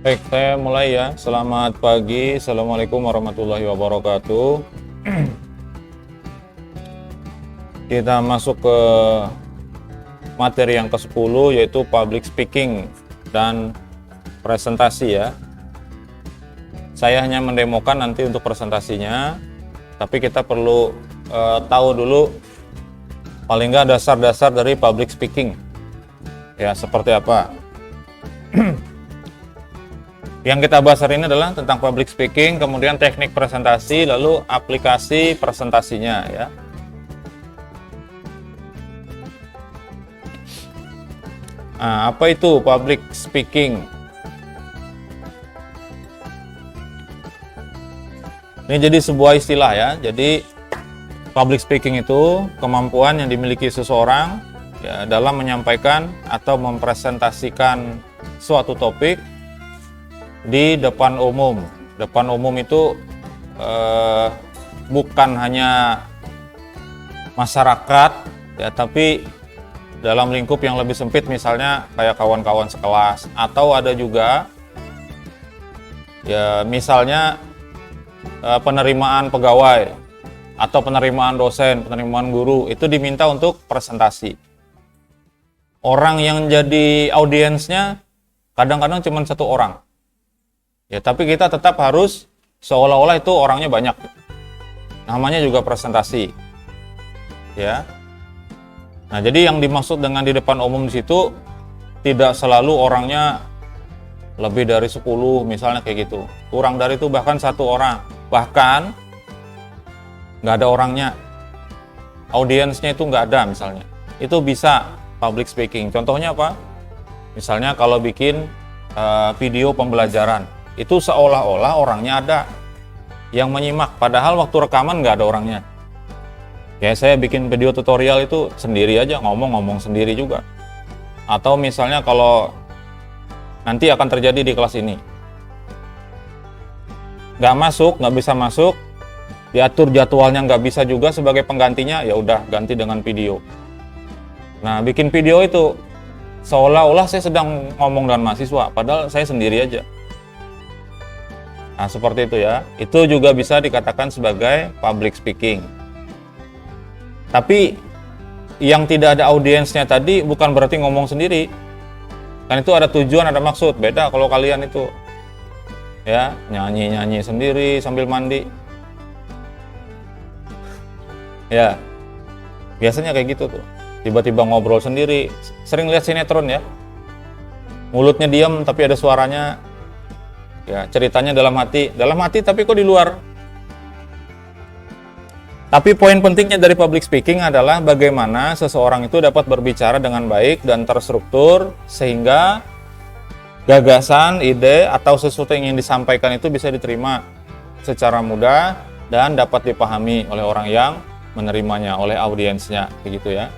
Baik, saya mulai ya. Selamat pagi. Assalamualaikum warahmatullahi wabarakatuh. Kita masuk ke materi yang ke-10 yaitu public speaking dan presentasi ya. Saya hanya mendemokan nanti untuk presentasinya, tapi kita perlu tahu dulu paling nggak dasar-dasar dari public speaking. Ya, seperti apa? Yang kita bahas hari ini adalah tentang public speaking, kemudian teknik presentasi, lalu aplikasi presentasinya ya. Nah, apa itu public speaking? Ini jadi sebuah istilah ya. Jadi public speaking itu kemampuan yang dimiliki seseorang ya, dalam menyampaikan atau mempresentasikan suatu topik di depan umum. Depan umum itu bukan hanya masyarakat ya, tapi dalam lingkup yang lebih sempit, misalnya kayak kawan-kawan sekelas, atau ada juga ya misalnya penerimaan pegawai atau penerimaan dosen, penerimaan guru, itu diminta untuk presentasi. Orang yang jadi audiensnya kadang-kadang cuma satu orang. Ya, tapi kita tetap harus seolah-olah itu orangnya banyak. Namanya juga presentasi. Ya. Nah, jadi yang dimaksud dengan di depan umum di situ tidak selalu orangnya lebih dari 10 misalnya kayak gitu. Kurang dari itu bahkan satu orang. Bahkan nggak ada orangnya. Audiensnya itu nggak ada misalnya. Itu bisa public speaking. Contohnya apa? Misalnya kalau bikin video pembelajaran. Itu seolah-olah orangnya ada yang menyimak, padahal waktu rekaman nggak ada orangnya. Ya, saya bikin video tutorial itu sendiri aja, ngomong-ngomong sendiri juga. Atau misalnya kalau nanti akan terjadi di kelas ini, nggak bisa masuk, diatur jadwalnya nggak bisa juga, sebagai penggantinya ya udah ganti dengan video. Nah, bikin video itu seolah-olah saya sedang ngomong dengan mahasiswa, padahal saya sendiri aja. Nah, seperti itu ya. Itu juga bisa dikatakan sebagai public speaking. Tapi yang tidak ada audiensnya tadi bukan berarti ngomong sendiri. Kan itu ada tujuan, ada maksud. Beda kalau kalian itu ya nyanyi-nyanyi sendiri sambil mandi. Ya. Biasanya kayak gitu tuh. Tiba-tiba ngobrol sendiri. Sering lihat sinetron ya. Mulutnya diam tapi ada suaranya. Ya, ceritanya dalam hati tapi kok di luar. Tapi poin pentingnya dari public speaking adalah bagaimana seseorang itu dapat berbicara dengan baik dan terstruktur sehingga gagasan, ide, atau sesuatu yang ingin disampaikan itu bisa diterima secara mudah dan dapat dipahami oleh orang yang menerimanya, oleh audiensnya, begitu ya.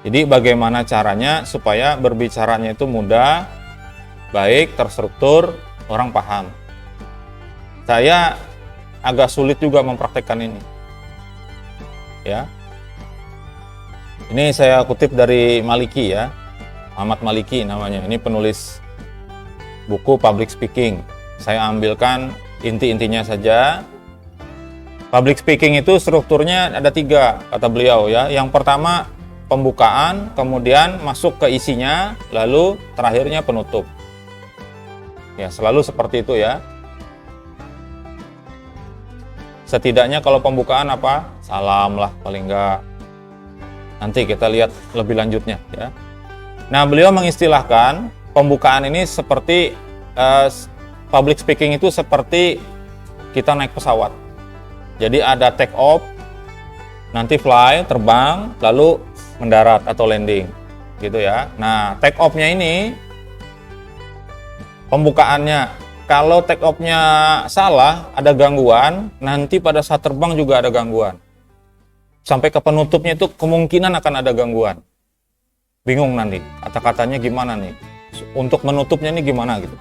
Jadi bagaimana caranya supaya berbicaranya itu mudah, baik, terstruktur, orang paham. Saya agak sulit juga mempraktekkan ini. Ya. Ini saya kutip dari Maliki ya. Ahmad Maliki namanya. Ini penulis buku public speaking. Saya ambilkan inti-intinya saja. Public speaking itu strukturnya ada 3 kata beliau ya. Yang pertama pembukaan, kemudian masuk ke isinya, lalu terakhirnya penutup. Ya, selalu seperti itu ya. Setidaknya kalau pembukaan apa? Salam lah paling enggak. Nanti kita lihat lebih lanjutnya ya. Nah, beliau mengistilahkan pembukaan ini seperti public speaking itu seperti kita naik pesawat. Jadi ada take off, nanti fly, terbang, lalu mendarat atau landing. Gitu ya. Nah, take off-nya ini pembukaannya, kalau take off-nya salah, ada gangguan, nanti pada saat terbang juga ada gangguan. Sampai ke penutupnya itu kemungkinan akan ada gangguan. Bingung nanti, kata-katanya gimana nih? Untuk menutupnya ini gimana gitu.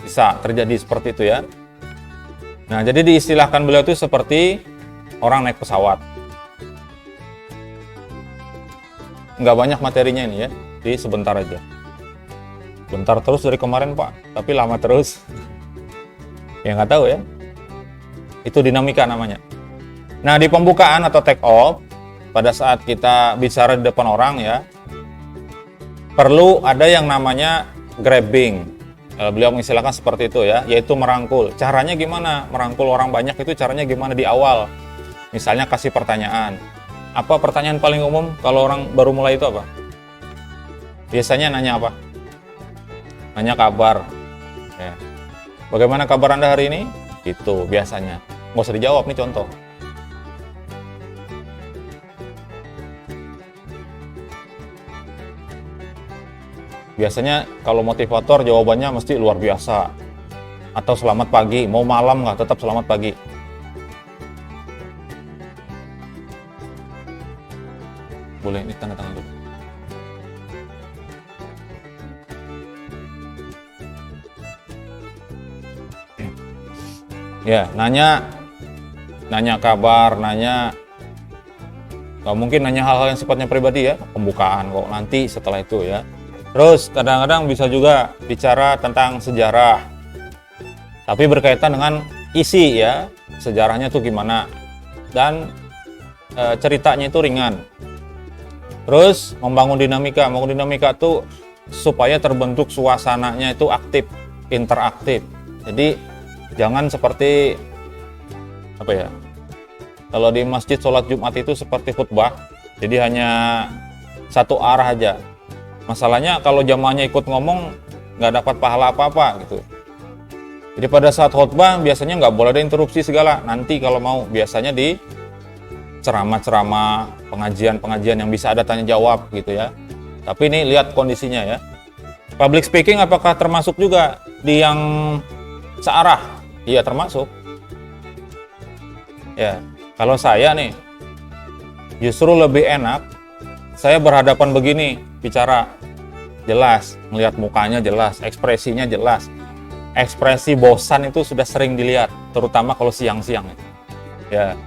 Bisa terjadi seperti itu ya. Nah, jadi diistilahkan beliau itu seperti orang naik pesawat. Nggak banyak materinya ini ya, jadi sebentar aja. Bentar terus dari kemarin Pak, tapi lama terus. Ya nggak tahu ya. Itu dinamika namanya. Nah di pembukaan atau take off, pada saat kita bicara di depan orang ya, perlu ada yang namanya grabbing. Beliau mengistilahkan seperti itu ya, yaitu merangkul. Caranya gimana? Merangkul orang banyak itu caranya gimana di awal? Misalnya kasih pertanyaan. Apa pertanyaan paling umum kalau orang baru mulai itu apa? Biasanya nanya apa? Nanya kabar. Ya. Bagaimana kabar Anda hari ini? Itu biasanya. Nggak usah dijawab nih contoh. Biasanya kalau motivator jawabannya mesti luar biasa. Atau selamat pagi, mau malam nggak tetap selamat pagi. Boleh ini tanda tangan dulu. Ya, nanya kabar, nggak mungkin nanya hal-hal yang sifatnya pribadi ya, pembukaan kok nanti setelah itu ya. Terus kadang-kadang bisa juga bicara tentang sejarah, tapi berkaitan dengan isi ya, sejarahnya tuh gimana, dan ceritanya itu ringan. Terus membangun dinamika tuh supaya terbentuk suasananya itu aktif, interaktif. Jadi jangan seperti apa ya? Kalau di masjid sholat Jumat itu seperti khutbah, jadi hanya satu arah aja. Masalahnya kalau jamaahnya ikut ngomong nggak dapat pahala apa-apa gitu. Jadi pada saat khutbah biasanya nggak boleh ada interupsi segala. Nanti kalau mau biasanya di ceramah-ceramah, pengajian-pengajian yang bisa ada tanya jawab gitu ya. Tapi ini lihat kondisinya ya. Public speaking apakah termasuk juga di yang searah? Iya termasuk. Ya, kalau saya nih justru lebih enak saya berhadapan begini, bicara jelas, melihat mukanya jelas, ekspresinya jelas. Ekspresi bosan itu sudah sering dilihat, terutama kalau siang-siang. Ya.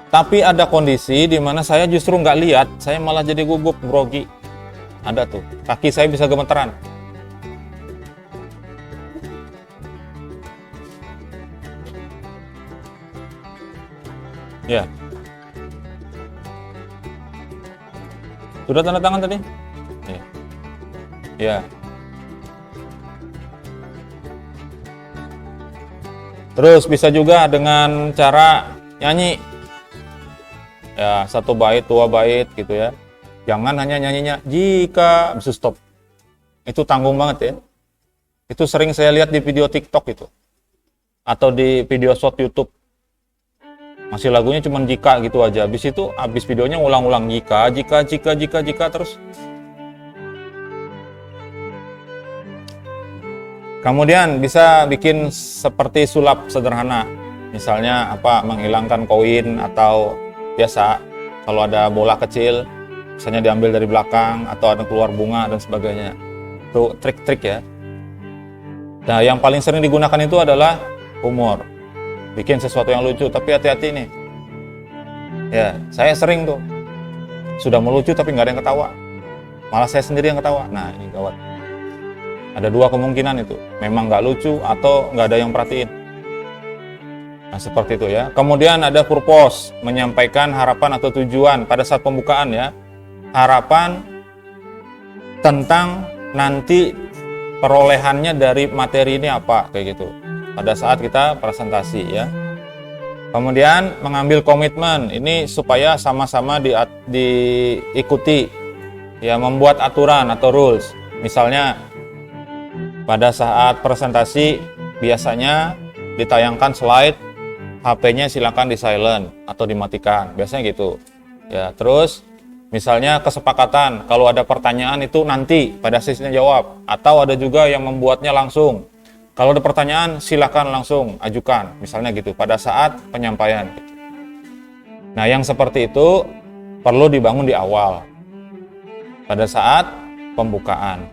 Tapi ada kondisi di mana saya justru nggak lihat, saya malah jadi gugup, grogi. Ada tuh, kaki saya bisa gemeteran. Ya. Sudah tanda tangan tadi? Ya. Ya. Terus bisa juga dengan cara nyanyi. Ya, satu bait, dua bait gitu ya. Jangan hanya nyanyinya jika bisa stop. Itu tanggung banget ya. Itu sering saya lihat di video TikTok itu. Atau di video short YouTube. Masih lagunya cuma jika gitu aja. Habis videonya ulang-ulang jika terus. Kemudian bisa bikin seperti sulap sederhana. Misalnya menghilangkan koin atau biasa kalau ada bola kecil misalnya diambil dari belakang atau ada keluar bunga dan sebagainya. Itu trik-trik ya. Nah, yang paling sering digunakan itu adalah humor. Bikin sesuatu yang lucu, tapi hati-hati nih. Ya, saya sering tuh. Sudah melucu tapi nggak ada yang ketawa. Malah saya sendiri yang ketawa. Nah, ini gawat. Ada dua kemungkinan itu. Memang nggak lucu atau nggak ada yang perhatiin. Nah, seperti itu ya. Kemudian ada purpose, menyampaikan harapan atau tujuan pada saat pembukaan ya. Harapan tentang nanti perolehannya dari materi ini apa, kayak gitu. Pada saat kita presentasi ya. Kemudian mengambil komitmen, ini supaya sama-sama diikuti ya, membuat aturan atau rules. Misalnya pada saat presentasi biasanya ditayangkan slide, HP-nya silakan di silent atau dimatikan, biasanya gitu. Ya, terus misalnya kesepakatan kalau ada pertanyaan itu nanti pada sesinya jawab, atau ada juga yang membuatnya langsung. Kalau ada pertanyaan, silakan langsung ajukan, misalnya gitu, pada saat penyampaian. Nah, yang seperti itu perlu dibangun di awal, pada saat pembukaan.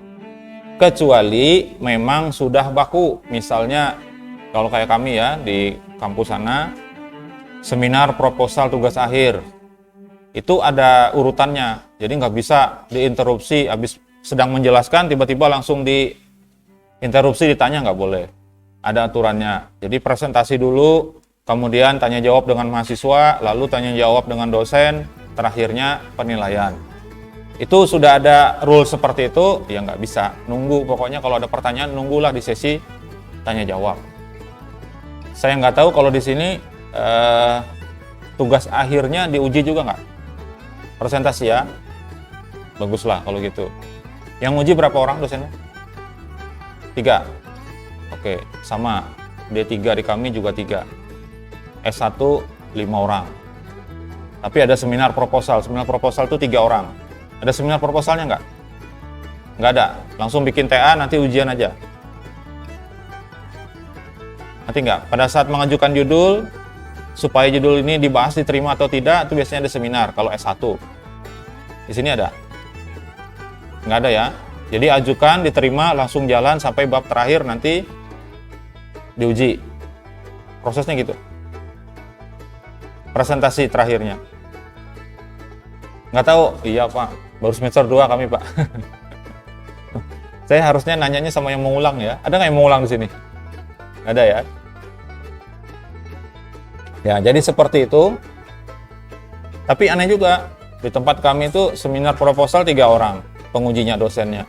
Kecuali memang sudah baku, misalnya kalau kayak kami ya, di kampus sana, seminar proposal tugas akhir. itu ada urutannya. Jadi nggak bisa diinterupsi, habis sedang menjelaskan tiba-tiba langsung diinterupsi ditanya, nggak boleh. Ada aturannya. Jadi presentasi dulu, kemudian tanya jawab dengan mahasiswa, lalu tanya jawab dengan dosen, terakhirnya penilaian. Itu sudah ada rule seperti itu, ya nggak bisa. Nunggu, pokoknya kalau ada pertanyaan, nunggulah di sesi tanya jawab. Saya nggak tahu kalau di sini tugas akhirnya diuji juga nggak? Presentasi ya? Baguslah kalau gitu. Yang uji berapa orang dosennya? 3. Oke, sama. Dia 3, di kami juga 3. S1 5 orang. Tapi ada seminar proposal. Seminar proposal itu 3 orang. Ada seminar proposalnya nggak? Nggak ada. Langsung bikin TA, nanti ujian aja. Nanti nggak. Pada saat mengajukan judul, supaya judul ini dibahas, diterima atau tidak, itu biasanya ada seminar kalau S1. Di sini ada? Nggak ada ya. Jadi ajukan, diterima, langsung jalan sampai bab terakhir nanti diuji. Prosesnya gitu. Presentasi terakhirnya. Nggak tahu, iya Pak, baru semester 2 kami Pak. Saya harusnya nanyanya sama yang mengulang ya. Ada nggak yang mengulang di sini? Nggak ada ya? Ya, jadi seperti itu. Tapi aneh juga, di tempat kami itu seminar proposal 3 orang, pengujinya dosennya.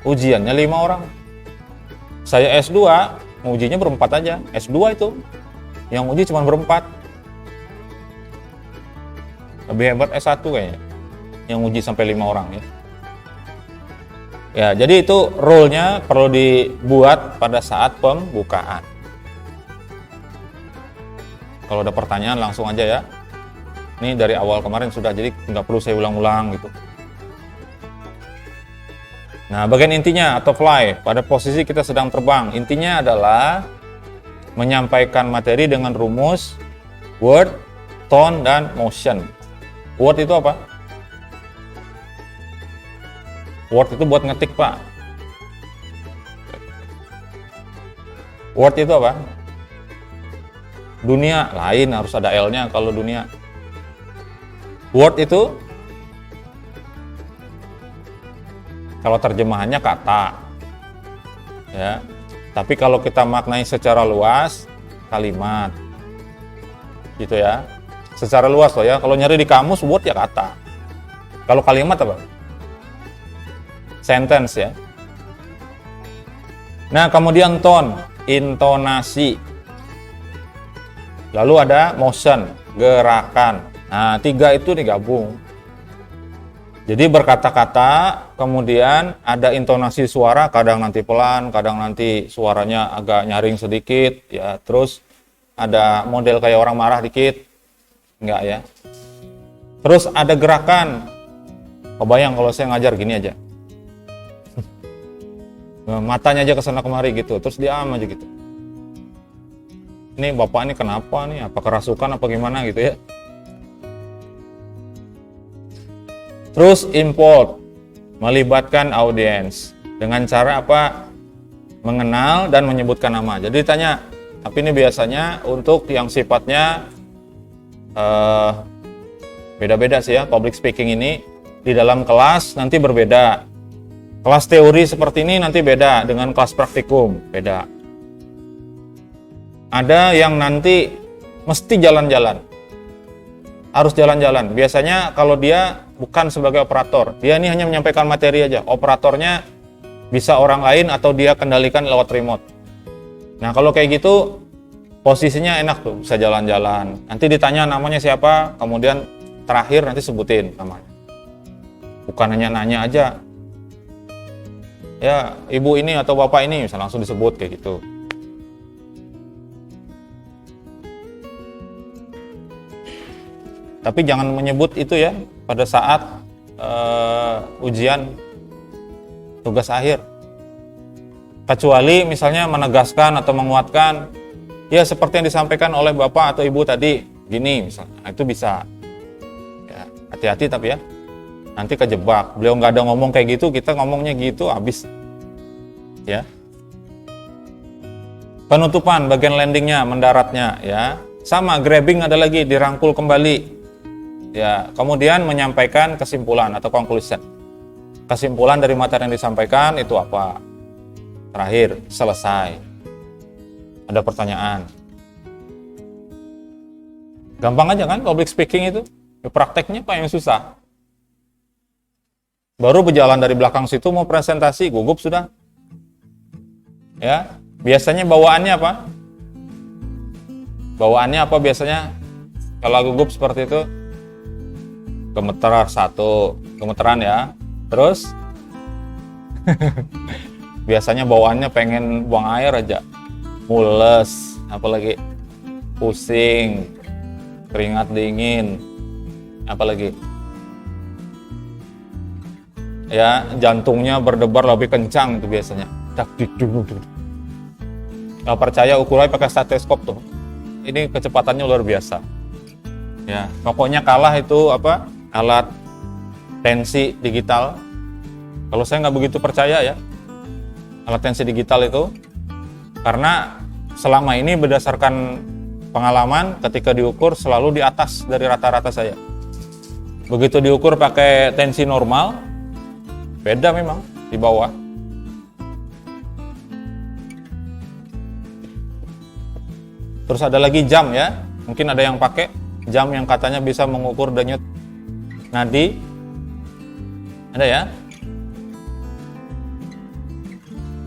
Ujiannya 5 orang. Saya S2, ujinya berempat aja. S2 itu, yang uji cuma berempat. Lebih hebat S1 kayaknya, yang uji sampai 5 orang ya. Ya, jadi itu rule-nya perlu dibuat pada saat pembukaan. Kalau ada pertanyaan langsung aja ya. Ini dari awal kemarin sudah, jadi nggak perlu saya ulang-ulang gitu. Nah, bagian intinya atau fly, pada posisi kita sedang terbang. Intinya adalah menyampaikan materi dengan rumus, word, tone, dan motion. Word itu apa? Word itu buat ngetik, Pak. Word itu apa? Dunia, lain harus ada L-nya kalau dunia. Word itu kalau terjemahannya kata. Ya. Tapi kalau kita maknai secara luas, kalimat. Gitu ya. Secara luas loh ya. Kalau nyari di kamus, word ya kata. Kalau kalimat apa? Sentence ya. Nah, kemudian tone, intonasi. Lalu ada motion, gerakan. Nah, 3 itu digabung. Jadi berkata-kata, kemudian ada intonasi suara, kadang nanti pelan, kadang nanti suaranya agak nyaring sedikit, ya. Terus ada model kayak orang marah dikit, enggak ya. Terus ada gerakan. Kebayang kalau saya ngajar gini aja. Matanya aja kesana kemari gitu, terus diam aja gitu. Ini bapak ini kenapa nih? Apa kerasukan apa gimana gitu ya? Terus import, melibatkan audiens dengan cara apa? Mengenal dan menyebutkan nama. Jadi ditanya, tapi ini biasanya untuk yang sifatnya beda-beda sih ya. Public speaking ini di dalam kelas nanti berbeda. Kelas teori seperti ini nanti beda dengan kelas praktikum, beda. Ada yang nanti mesti jalan-jalan, harus jalan-jalan. Biasanya kalau dia bukan sebagai operator, dia ini hanya menyampaikan materi aja. Operatornya bisa orang lain atau dia kendalikan lewat remote. Nah, kalau kayak gitu posisinya enak tuh, bisa jalan-jalan. Nanti ditanya namanya siapa, kemudian terakhir nanti sebutin namanya. Bukan hanya nanya aja, ya ibu ini atau bapak ini, bisa langsung disebut kayak gitu. Tapi jangan menyebut itu ya pada saat ujian tugas akhir. Kecuali misalnya menegaskan atau menguatkan, ya seperti yang disampaikan oleh bapak atau ibu tadi, gini misalnya, nah, itu bisa. Ya, hati-hati tapi ya, nanti kejebak. Beliau nggak ada ngomong kayak gitu, kita ngomongnya gitu, habis. Ya. Penutupan bagian landingnya, mendaratnya, ya sama grabbing ada lagi, dirangkul kembali. Ya, kemudian menyampaikan kesimpulan atau conclusion. Kesimpulan dari materi yang disampaikan itu apa? Terakhir, selesai. Ada pertanyaan. Gampang aja kan public speaking itu? Ya, prakteknya apa yang susah? Baru berjalan dari belakang situ mau presentasi, gugup sudah. Ya, biasanya bawaannya apa? Bawaannya apa biasanya? Kalau gugup seperti itu, gemeteran satu, gemeteran ya. Terus, biasanya bawaannya pengen buang air aja, mules, apalagi pusing, keringat dingin, apalagi ya jantungnya berdebar lebih kencang itu biasanya. Nggak percaya ukur aja pakai stetoskop tuh. Ini kecepatannya luar biasa. Ya, pokoknya kalah itu apa? Alat tensi digital. Kalau saya nggak begitu percaya ya alat tensi digital itu, karena selama ini berdasarkan pengalaman ketika diukur selalu di atas dari rata-rata saya. Begitu diukur pakai tensi normal, beda memang di bawah. Terus ada lagi jam ya, mungkin ada yang pakai jam yang katanya bisa mengukur denyut nadi. Ada ya?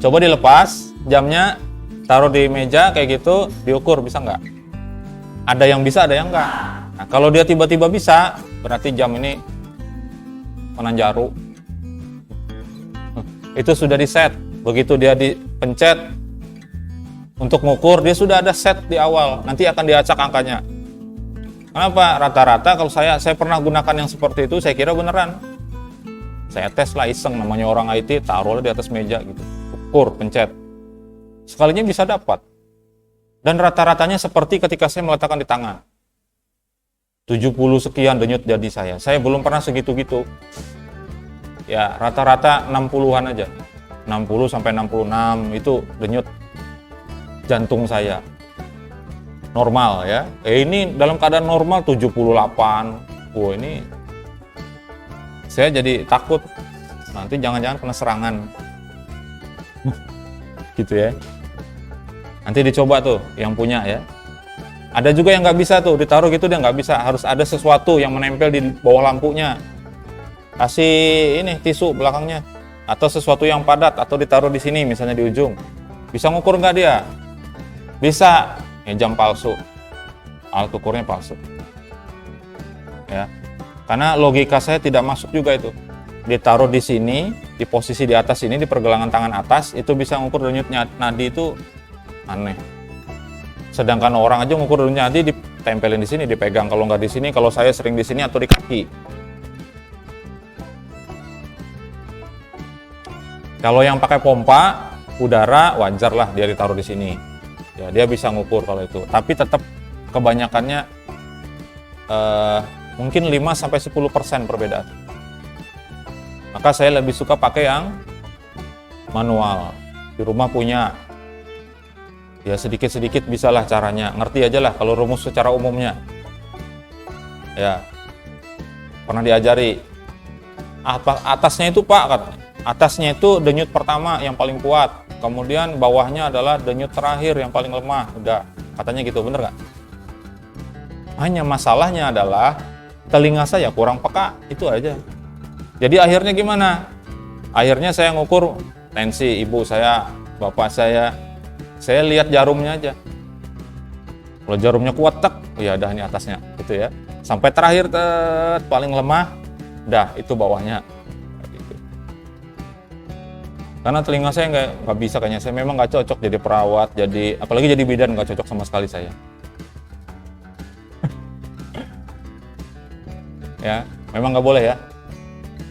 Coba dilepas jamnya, taruh di meja kayak gitu, diukur bisa nggak? Ada yang bisa, ada yang nggak. Nah, kalau dia tiba-tiba bisa, berarti jam ini penanjaru. Itu sudah di set. Begitu dia dipencet untuk mengukur, dia sudah ada set di awal. Nanti akan diacak angkanya. Kenapa? Rata-rata kalau saya pernah gunakan yang seperti itu, saya kira beneran. Saya tes lah iseng, namanya orang IT, taruhlah di atas meja gitu. Ukur, pencet. Sekalinya bisa dapat. Dan rata-ratanya seperti ketika saya meletakkan di tangan. 70 sekian denyut jadi saya. Saya belum pernah segitu-gitu. Ya, rata-rata 60-an aja. 60 sampai 66 itu denyut jantung saya. Normal ya. Ini dalam keadaan normal 78. Wah, ini saya jadi takut. Nanti jangan-jangan kena serangan. Gitu ya. Nanti dicoba tuh yang punya ya. Ada juga yang nggak bisa tuh, ditaruh gitu dia nggak bisa. Harus ada sesuatu yang menempel di bawah lampunya. Kasih ini tisu belakangnya. Atau sesuatu yang padat, atau ditaruh di sini misalnya di ujung. Bisa ngukur nggak dia? Bisa. Ya, jam palsu. Alat ukurnya palsu. Ya. Karena logika saya tidak masuk juga itu. Ditaruh di sini, di posisi di atas ini, di pergelangan tangan atas, itu bisa ngukur denyut nadi itu aneh. Sedangkan orang aja ngukur denyut nadi ditempelin di sini, dipegang. Kalau nggak di sini, kalau saya sering di sini atau di kaki. Kalau yang pakai pompa udara, wajar lah dia ditaruh di sini. Ya, dia bisa ngukur kalau itu. Tapi tetap kebanyakannya mungkin 5-10% perbedaan. Maka saya lebih suka pakai yang manual. Di rumah punya. Ya sedikit-sedikit bisalah caranya. Ngerti aja lah kalau rumus secara umumnya. Ya. Pernah diajari. Atasnya itu Pak, katanya. Atasnya itu denyut pertama yang paling kuat. Kemudian bawahnya adalah denyut terakhir yang paling lemah. Udah, katanya gitu, bener nggak? Hanya masalahnya adalah telinga saya kurang peka, itu aja. Jadi akhirnya gimana? Akhirnya saya ngukur tensi ibu saya, bapak saya lihat jarumnya aja. Kalau jarumnya kuat, tek, oh ya dah ini atasnya, gitu ya. Sampai terakhir paling lemah, dah itu bawahnya. Gitu. Karena telinga saya nggak bisa kayaknya, saya memang nggak cocok jadi perawat, apalagi jadi bidan nggak cocok sama sekali saya. Ya, memang nggak boleh ya.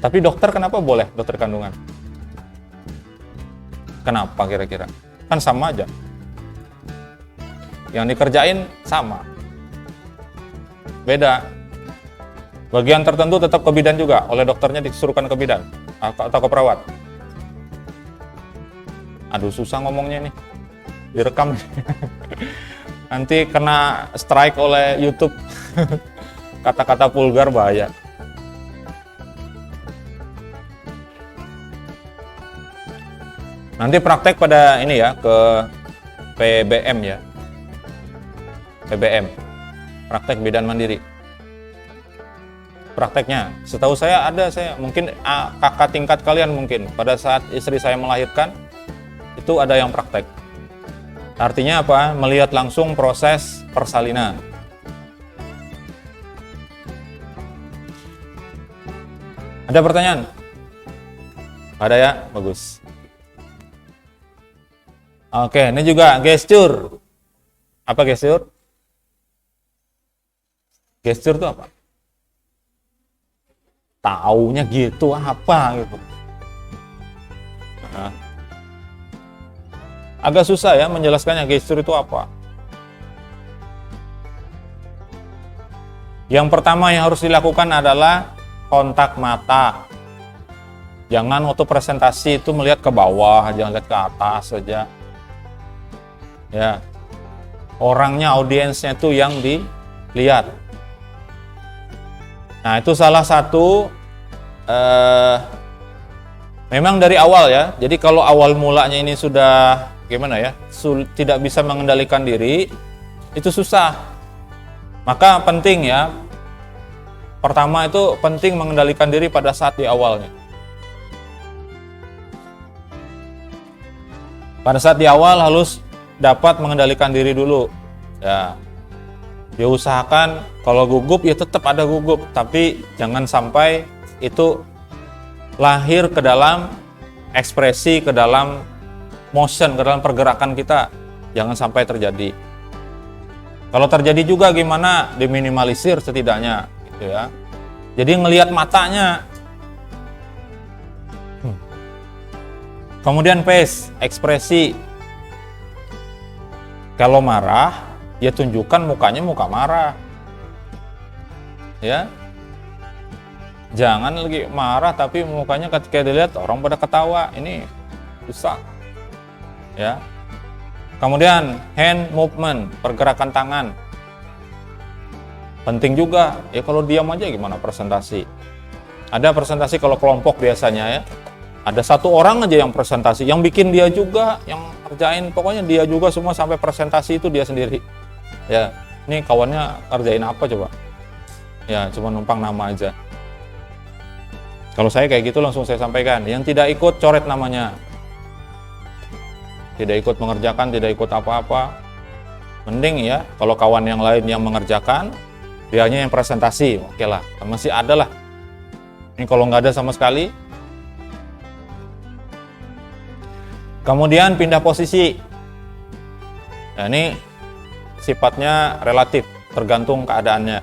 Tapi dokter kenapa boleh, dokter kandungan? Kenapa kira-kira? Kan sama aja. Yang dikerjain sama. Beda. Bagian tertentu tetap ke bidan juga, oleh dokternya disuruhkan ke bidan atau ke perawat. Aduh, susah ngomongnya nih. Direkam. Nanti kena strike oleh YouTube. kata-kata vulgar bahaya. Nanti praktek pada ini ya, ke PBM ya. PBM, praktek bidan mandiri. Prakteknya, setahu saya ada, saya mungkin kakak tingkat kalian mungkin pada saat istri saya melahirkan itu ada yang praktek. Artinya apa? Melihat langsung proses persalinan. Ada pertanyaan? Ada ya? Bagus. Oke, ini juga gesture. Apa gesture? Gesture itu apa? Taunya gitu apa gitu. Nah, agak susah ya menjelaskannya gesture itu apa. Yang pertama yang harus dilakukan adalah kontak mata. Jangan waktu presentasi itu melihat ke bawah, jangan lihat ke atas saja. Ya, orangnya, audiensnya itu yang dilihat. Nah, itu salah satu memang dari awal ya. Jadi kalau awal mulanya ini sudah gimana ya, tidak bisa mengendalikan diri, itu susah. Maka penting ya, pertama itu penting mengendalikan diri pada saat di awalnya. Pada saat di awal harus dapat mengendalikan diri dulu. Ya, diusahakan kalau gugup ya tetap ada gugup, tapi jangan sampai itu lahir ke dalam ekspresi, ke dalam motion, ke dalam pergerakan kita. Jangan sampai terjadi. Kalau terjadi juga gimana? Diminimalisir setidaknya, gitu ya. Jadi ngelihat matanya. Kemudian face, ekspresi. Kalau marah, ya tunjukkan mukanya muka marah. Ya. Jangan lagi marah tapi mukanya ketika dilihat orang pada ketawa. Ini susah. Ya. Kemudian hand movement, pergerakan tangan. Penting juga. Ya kalau diam aja gimana presentasi? Ada presentasi kalau kelompok biasanya ya. Ada satu orang aja yang presentasi, yang bikin dia juga, yang kerjain, pokoknya dia juga semua sampai presentasi itu dia sendiri. Ya, ini kawannya kerjain apa coba? Ya, cuma numpang nama aja. Kalau saya kayak gitu langsung saya sampaikan, yang tidak ikut coret namanya. Tidak ikut mengerjakan, tidak ikut apa-apa. Mending ya, kalau kawan yang lain yang mengerjakan, dianya yang presentasi, oke lah, masih ada lah. Ini kalau nggak ada sama sekali. Kemudian pindah posisi. Nah, ini sifatnya relatif, tergantung keadaannya.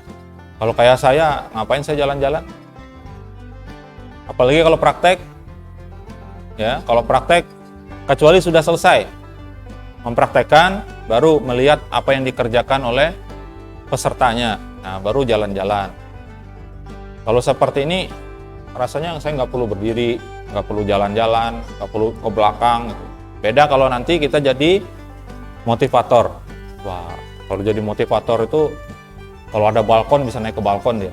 Kalau kayak saya, ngapain saya jalan-jalan? Apalagi kalau praktek. Ya, kalau praktek, kecuali sudah selesai mempraktekkan, baru melihat apa yang dikerjakan oleh pesertanya. Nah, baru jalan-jalan. Kalau seperti ini, rasanya saya nggak perlu berdiri, nggak perlu jalan-jalan, nggak perlu ke belakang. Beda kalau nanti kita jadi motivator. Wah, kalau jadi motivator itu kalau ada balkon bisa naik ke balkon dia.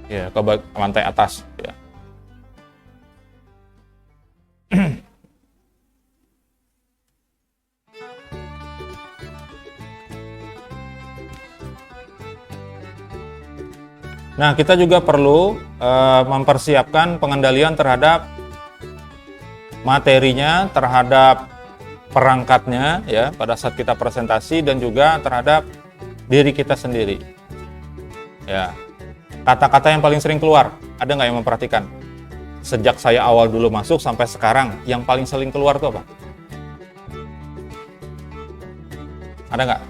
Ya, ke lantai atas ya. Nah, kita juga perlu mempersiapkan pengendalian terhadap materinya, terhadap perangkatnya ya pada saat kita presentasi, dan juga terhadap diri kita sendiri. Ya, kata-kata yang paling sering keluar, ada nggak yang memperhatikan? Sejak saya awal dulu masuk sampai sekarang, yang paling sering keluar itu apa? Ada nggak?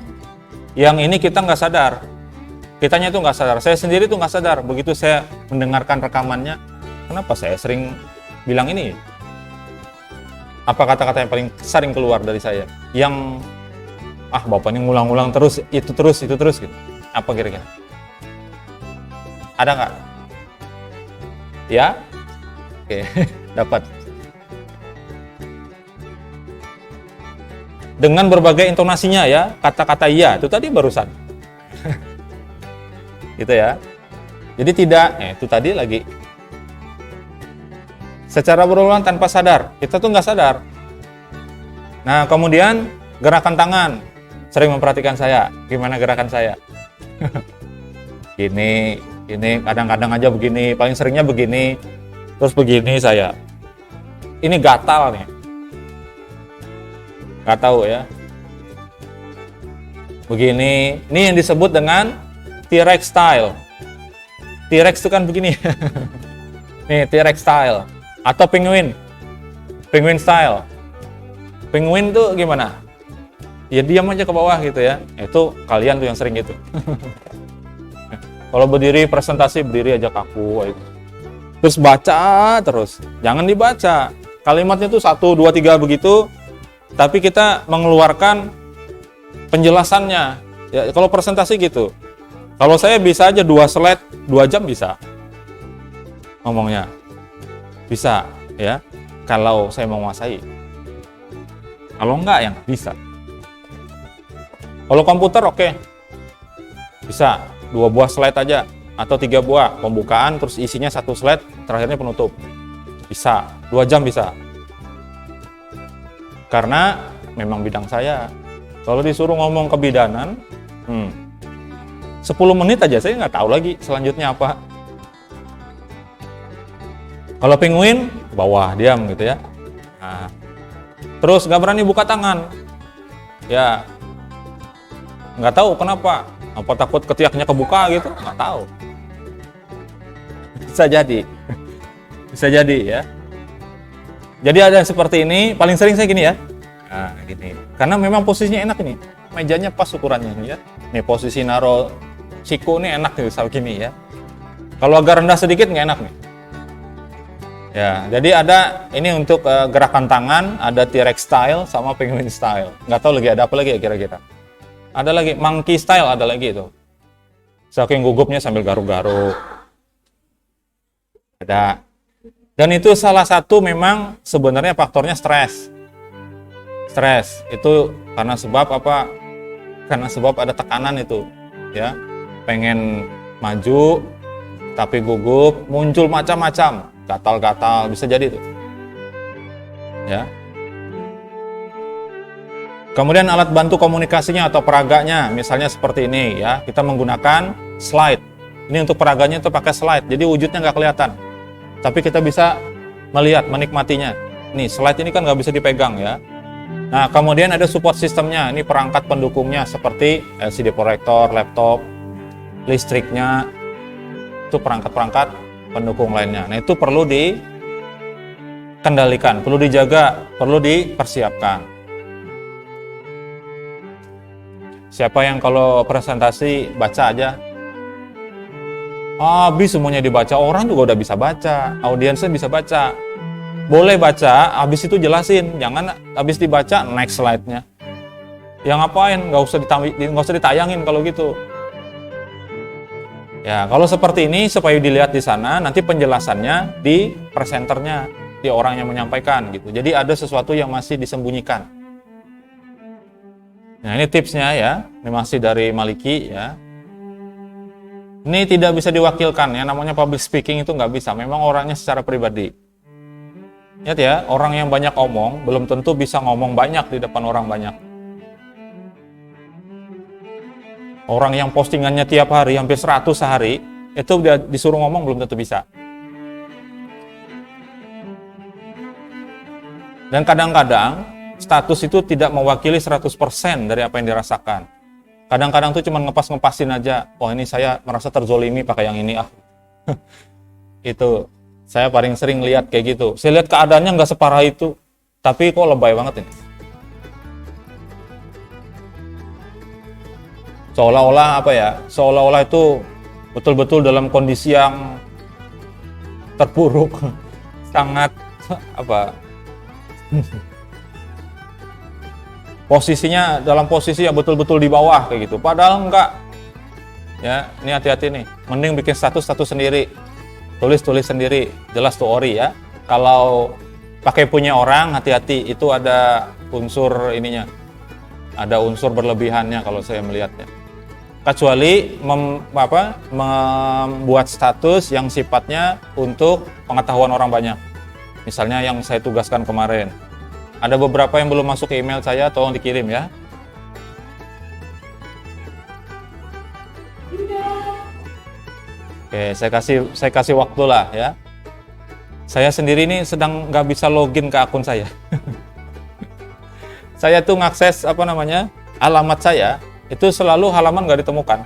Yang ini kita nggak sadar. Kitanya itu nggak sadar. Saya sendiri tuh nggak sadar. Begitu saya mendengarkan rekamannya, kenapa saya sering bilang ini? Apa kata-kata yang paling sering keluar dari saya? Yang bapak ini ngulang-ngulang terus, itu terus gitu. Apa kira-kira? Ada nggak? Ya? Oke, dapat. Dengan berbagai intonasinya ya, kata-kata iya, itu tadi barusan. gitu ya. Jadi tidak, itu tadi lagi secara berulang tanpa sadar, kita tuh nggak sadar. Nah kemudian gerakan tangan, sering memperhatikan saya, gimana gerakan saya? Gini, kadang-kadang aja begini, paling seringnya begini, terus begini saya. Ini gatal nih, nggak tahu ya. Begini, ini yang disebut dengan T-Rex style. T-Rex itu kan begini. Nih, T-Rex style. Atau penguin. Penguin style. Penguin tuh gimana? Ya diam aja ke bawah gitu ya. Itu kalian tuh yang sering gitu. Kalau berdiri presentasi, berdiri aja kaku. Terus baca terus. Jangan dibaca. Kalimatnya tuh 1, 2, 3 begitu. Tapi kita mengeluarkan penjelasannya. Ya, kalau presentasi gitu. Kalau saya bisa aja 2 slide, 2 jam bisa. Ngomongnya. Bisa, ya. Kalau saya menguasai. Kalau enggak, ya nggak bisa. Kalau komputer, oke. Bisa. 2 buah slide aja. Atau 3 buah. Pembukaan, terus isinya 1 slide, terakhirnya penutup. Bisa. 2 jam bisa. Karena memang bidang saya. Kalau disuruh ngomong kebidanan, 10 menit aja saya nggak tahu lagi selanjutnya apa. Kalau penguin, ke bawah, diam gitu ya. Nah, terus nggak berani buka tangan. Ya, nggak tahu kenapa. Apa takut ketiaknya kebuka gitu? Nggak tahu. Bisa jadi. Bisa jadi ya. Jadi ada yang seperti ini, paling sering saya gini ya. Nah, gini. Karena memang posisinya enak ini. Mejanya pas ukurannya ya. Nih posisi naro siku ini enak nih sama gini ya. Kalau agak rendah sedikit nggak enak nih. Ya, jadi ada ini untuk gerakan tangan, ada T-Rex style sama penguin style. Nggak tahu lagi ada apa lagi ya kira-kira. Ada lagi monkey style, ada lagi itu. Saking gugupnya sambil garuk-garuk. Ada. Dan itu salah satu memang sebenarnya faktornya stres. Stres itu karena sebab apa? Karena sebab ada tekanan itu, ya. Pengen maju tapi gugup, muncul macam-macam, gatal-gatal, bisa jadi itu. Ya. Kemudian alat bantu komunikasinya atau peraganya, misalnya seperti ini ya, kita menggunakan slide. Ini untuk peraganya itu pakai slide, jadi wujudnya nggak kelihatan. Tapi kita bisa melihat, menikmatinya. Nih, slide ini kan nggak bisa dipegang ya. Nah, kemudian ada support sistemnya, ini perangkat pendukungnya seperti LCD proyektor, laptop, listriknya, itu perangkat-perangkat pendukung lainnya. Nah, itu perlu dikendalikan, perlu dijaga, perlu dipersiapkan. Siapa yang kalau presentasi baca aja, habis semuanya dibaca, orang juga udah bisa baca, audiensnya bisa baca. Boleh baca, habis itu jelasin, jangan habis dibaca next slide-nya. Ya ngapain? Nggak usah ditayangin kalau gitu. Ya, kalau seperti ini supaya dilihat di sana, nanti penjelasannya di presenternya, di orang yang menyampaikan gitu. Jadi ada sesuatu yang masih disembunyikan. Nah, ini tipsnya ya, ini masih dari Maliki ya. Ini tidak bisa diwakilkan ya, namanya public speaking itu nggak bisa, memang orangnya secara pribadi. Lihat ya, orang yang banyak omong, belum tentu bisa ngomong banyak di depan orang banyak. Orang yang postingannya tiap hari, hampir 100 sehari, itu dia disuruh ngomong belum tentu bisa. Dan kadang-kadang, status itu tidak mewakili 100% dari apa yang dirasakan. Kadang-kadang tuh cuma ngepas-ngepasin aja, oh ini saya merasa terzolimi pakai yang ini Itu, saya paling sering lihat kayak gitu. Saya lihat keadaannya nggak separah itu, tapi kok lebay banget ini. Seolah-olah apa ya? Seolah-olah itu betul-betul dalam kondisi yang terpuruk, sangat apa? Posisinya dalam posisi yang betul-betul di bawah kayak gitu. Padahal enggak. Ya, ini hati-hati nih. Mending bikin status sendiri. Tulis sendiri, jelas tuh ori ya. Kalau pakai punya orang, hati-hati, itu ada unsur ininya. Ada unsur berlebihannya kalau saya melihatnya. kecuali membuat status yang sifatnya untuk pengetahuan orang banyak. Misalnya yang saya tugaskan kemarin. Ada beberapa yang belum masuk ke email saya, tolong dikirim ya. Oke, saya kasih waktu lah ya. Saya sendiri ini sedang nggak bisa login ke akun saya. Saya tuh ngakses alamat saya itu selalu halaman nggak ditemukan.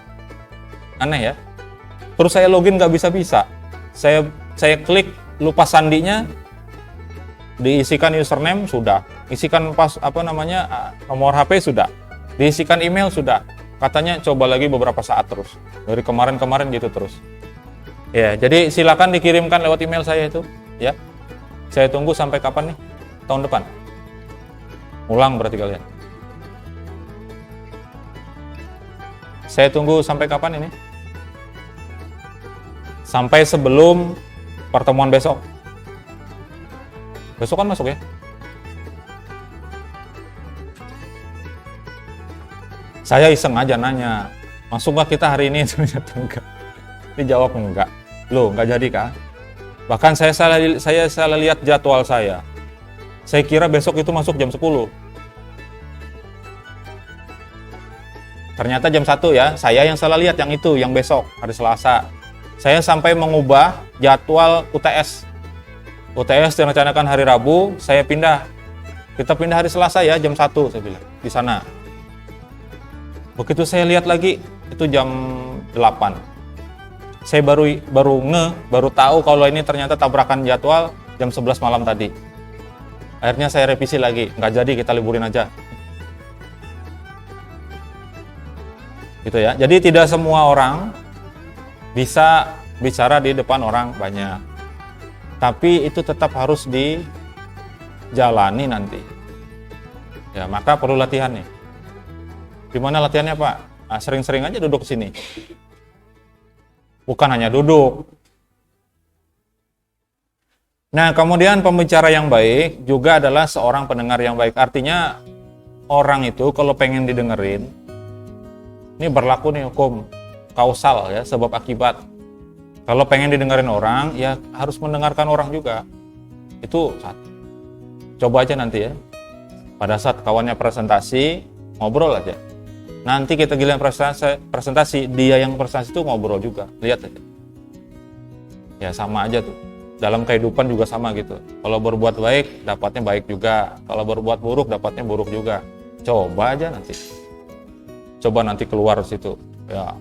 Aneh ya. Terus saya login nggak bisa. Saya klik lupa sandinya, diisikan username sudah, isikan nomor HP sudah, diisikan email sudah. Katanya coba lagi beberapa saat terus. Dari kemarin gitu terus. Ya, jadi silakan dikirimkan lewat email saya itu, ya. Saya tunggu sampai kapan nih? Tahun depan. Ulang berarti kalian. Saya tunggu sampai kapan ini? Sampai sebelum pertemuan besok. Besok kan masuk ya? Saya iseng aja nanya, masuk nggak kita hari ini? Ternyata enggak. Dijawab enggak. Loh, enggak jadi kah? Bahkan saya salah lihat jadwal saya. Saya kira besok itu masuk jam 10. Ternyata jam 1 ya. Saya yang salah lihat yang itu, yang besok, hari Selasa. Saya sampai mengubah jadwal UTS. UTS direncanakan hari Rabu, saya pindah. Kita pindah hari Selasa ya, jam 1 saya bilang, di sana. Begitu saya lihat lagi, itu jam 8. Saya baru tahu kalau ini ternyata tabrakan jadwal jam 11 malam tadi. Akhirnya saya revisi lagi, nggak jadi, kita liburin aja. Gitu ya. Jadi tidak semua orang bisa bicara di depan orang banyak. Tapi itu tetap harus dijalani nanti. Ya, maka perlu latihan nih. Gimana latihannya, Pak? Nah, sering-sering aja duduk sini. Bukan hanya duduk. Nah, kemudian pembicara yang baik juga adalah seorang pendengar yang baik. Artinya orang itu kalau pengen didengerin, ini berlaku nih hukum kausal ya, sebab akibat. Kalau pengen didengerin orang, ya harus mendengarkan orang juga. Itu satu. Coba aja nanti ya. Pada saat kawannya presentasi, ngobrol aja. Nanti kita giliran presentasi, dia yang presentasi itu ngobrol juga. Lihat aja. Ya sama aja tuh. Dalam kehidupan juga sama gitu. Kalau berbuat baik, dapatnya baik juga. Kalau berbuat buruk, dapatnya buruk juga. Coba aja nanti. Coba nanti keluar situ. Ya,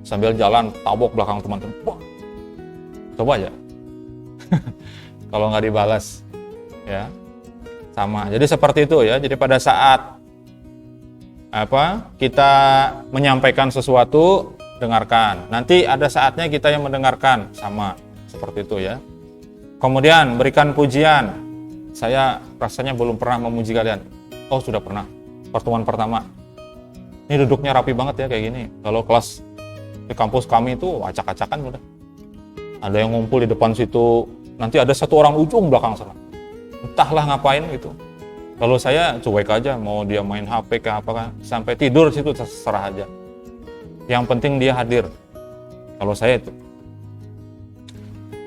sambil jalan, tabok belakang teman-teman. Wah, coba aja. Kalau nggak dibalas. Ya, sama. Jadi seperti itu ya. Jadi pada saat kita menyampaikan sesuatu, dengarkan. Nanti ada saatnya kita yang mendengarkan, sama seperti itu ya. Kemudian berikan pujian. Saya rasanya belum pernah memuji kalian. Oh, sudah pernah. Pertemuan pertama. Ini duduknya rapi banget ya kayak gini. Kalau kelas di kampus kami itu acak-acakan udah. Ada yang ngumpul di depan situ, nanti ada satu orang ujung belakang sana. Entahlah ngapain gitu. Kalau saya cuek aja, mau dia main HP ke apa kan, sampai tidur situ terserah aja. Yang penting dia hadir. Kalau saya itu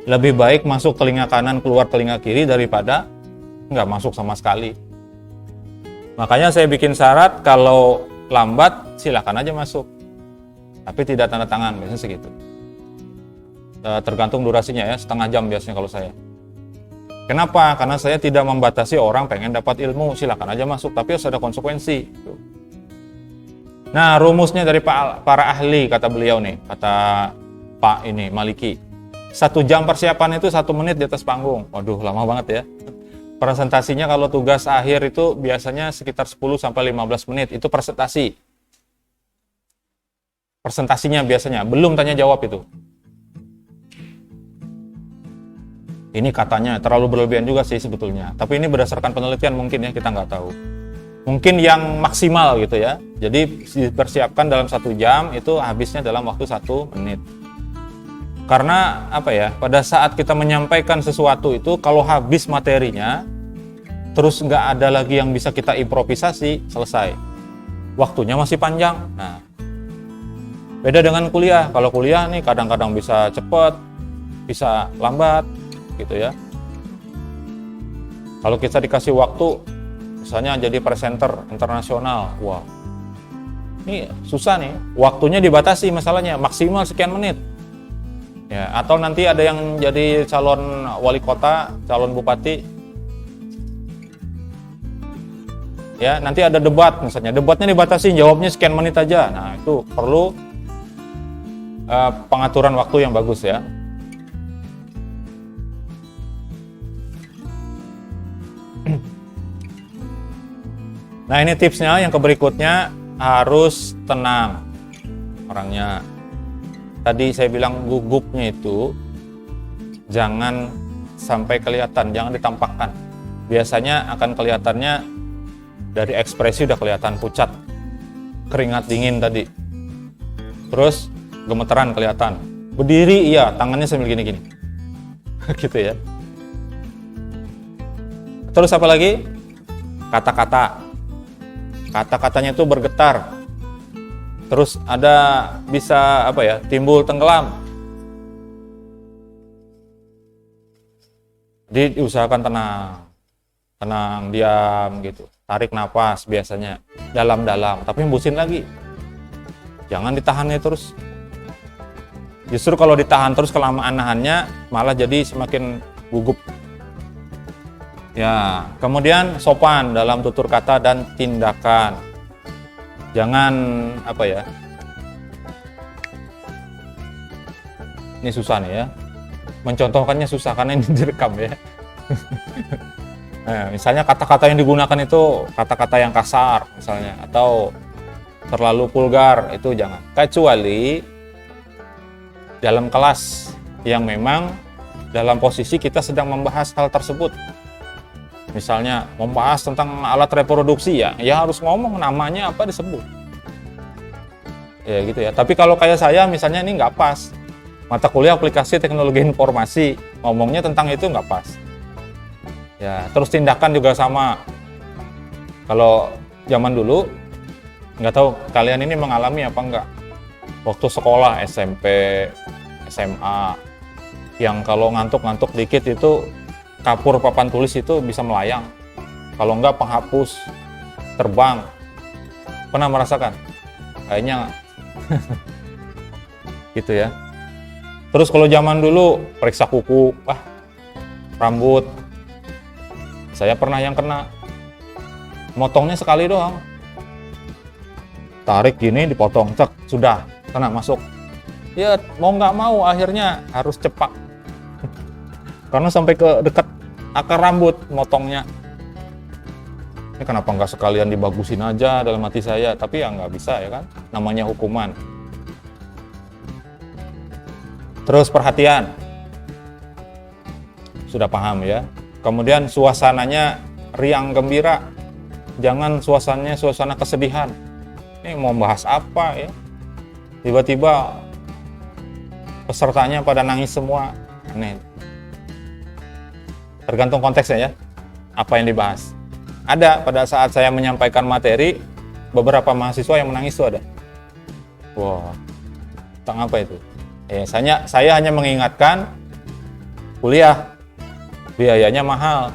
lebih baik masuk telinga kanan, keluar telinga kiri daripada nggak masuk sama sekali. Makanya saya bikin syarat kalau lambat silakan aja masuk, tapi tidak tanda tangan, biasanya segitu. Tergantung durasinya ya, setengah jam biasanya kalau saya. Kenapa? Karena saya tidak membatasi orang pengen dapat ilmu, silakan aja masuk, tapi harus ada konsekuensi. Nah, rumusnya dari para ahli, kata beliau nih, kata Pak ini Maliki. 1 jam persiapan itu 1 menit di atas panggung. Waduh, lama banget ya. Presentasinya kalau tugas akhir itu biasanya sekitar 10-15 menit, itu presentasi. Presentasinya biasanya, belum tanya jawab itu. Ini katanya terlalu berlebihan juga sih sebetulnya. Tapi ini berdasarkan penelitian mungkin ya, kita nggak tahu. Mungkin yang maksimal gitu ya. Jadi dipersiapkan dalam 1 jam, itu habisnya dalam waktu 1 menit. Karena apa ya, pada saat kita menyampaikan sesuatu itu, kalau habis materinya, terus nggak ada lagi yang bisa kita improvisasi, selesai. Waktunya masih panjang. Nah, Beda dengan kuliah. Kalau kuliah nih kadang-kadang bisa cepat, bisa lambat gitu ya. Kalau kita dikasih waktu, misalnya jadi presenter internasional, wah, ini susah nih. Waktunya dibatasi masalahnya, maksimal sekian menit. Ya, atau nanti ada yang jadi calon wali kota, calon bupati, ya nanti ada debat misalnya, debatnya dibatasi, jawabnya sekian menit aja. Nah itu perlu pengaturan waktu yang bagus ya. Nah ini tipsnya, yang berikutnya harus tenang orangnya. Tadi saya bilang gugupnya itu jangan sampai kelihatan, jangan ditampakkan. Biasanya akan kelihatannya dari ekspresi udah kelihatan pucat, keringat dingin tadi. Terus gemeteran kelihatan. Berdiri iya, tangannya sambil gini-gini. Gitu ya. Terus apa lagi? Kata-kata. Kata-katanya itu bergetar. Terus ada bisa apa ya? Timbul tenggelam. Jadi diusahakan tenang. Tenang, diam gitu. Tarik nafas biasanya dalam-dalam, tapi hembusin lagi. Jangan ditahannya terus. Justru kalau ditahan terus kelamaan nahannya malah jadi semakin gugup. Ya, kemudian sopan dalam tutur kata dan tindakan. Jangan apa ya? Ini susah nih ya. Mencontohkannya susah karena ini direkam ya. Nah, misalnya kata-kata yang digunakan itu kata-kata yang kasar misalnya, atau terlalu vulgar, itu jangan. Kecuali dalam kelas yang memang dalam posisi kita sedang membahas hal tersebut. Misalnya membahas tentang alat reproduksi ya harus ngomong namanya apa disebut. Ya gitu ya. Tapi kalau kayak saya misalnya ini nggak pas. Mata kuliah aplikasi teknologi informasi, ngomongnya tentang itu nggak pas. Ya, terus tindakan juga sama. Kalau zaman dulu, nggak tahu kalian ini mengalami apa enggak. Waktu sekolah SMP, SMA, yang kalau ngantuk-ngantuk dikit itu kapur papan tulis itu bisa melayang. Kalau enggak penghapus terbang. Pernah merasakan? Kayaknya gitu ya. Terus kalau zaman dulu periksa kuku, rambut. Saya pernah yang kena. Motongnya sekali doang. Tarik gini dipotong, cek, sudah, kena masuk. Ya mau nggak mau akhirnya harus cepak. Karena sampai ke dekat akar rambut motongnya. Ini kenapa nggak sekalian dibagusin aja dalam hati saya, tapi ya nggak bisa ya kan, namanya hukuman. Terus perhatian, sudah paham ya. Kemudian suasananya riang gembira, jangan suasananya suasana kesedihan. Ini mau bahas apa ya? Tiba-tiba pesertanya pada nangis semua, aneh. Tergantung konteksnya ya, apa yang dibahas. Ada pada saat saya menyampaikan materi, beberapa mahasiswa yang menangis itu ada. Wah, tentang apa itu? Saya hanya mengingatkan kuliah, biayanya mahal.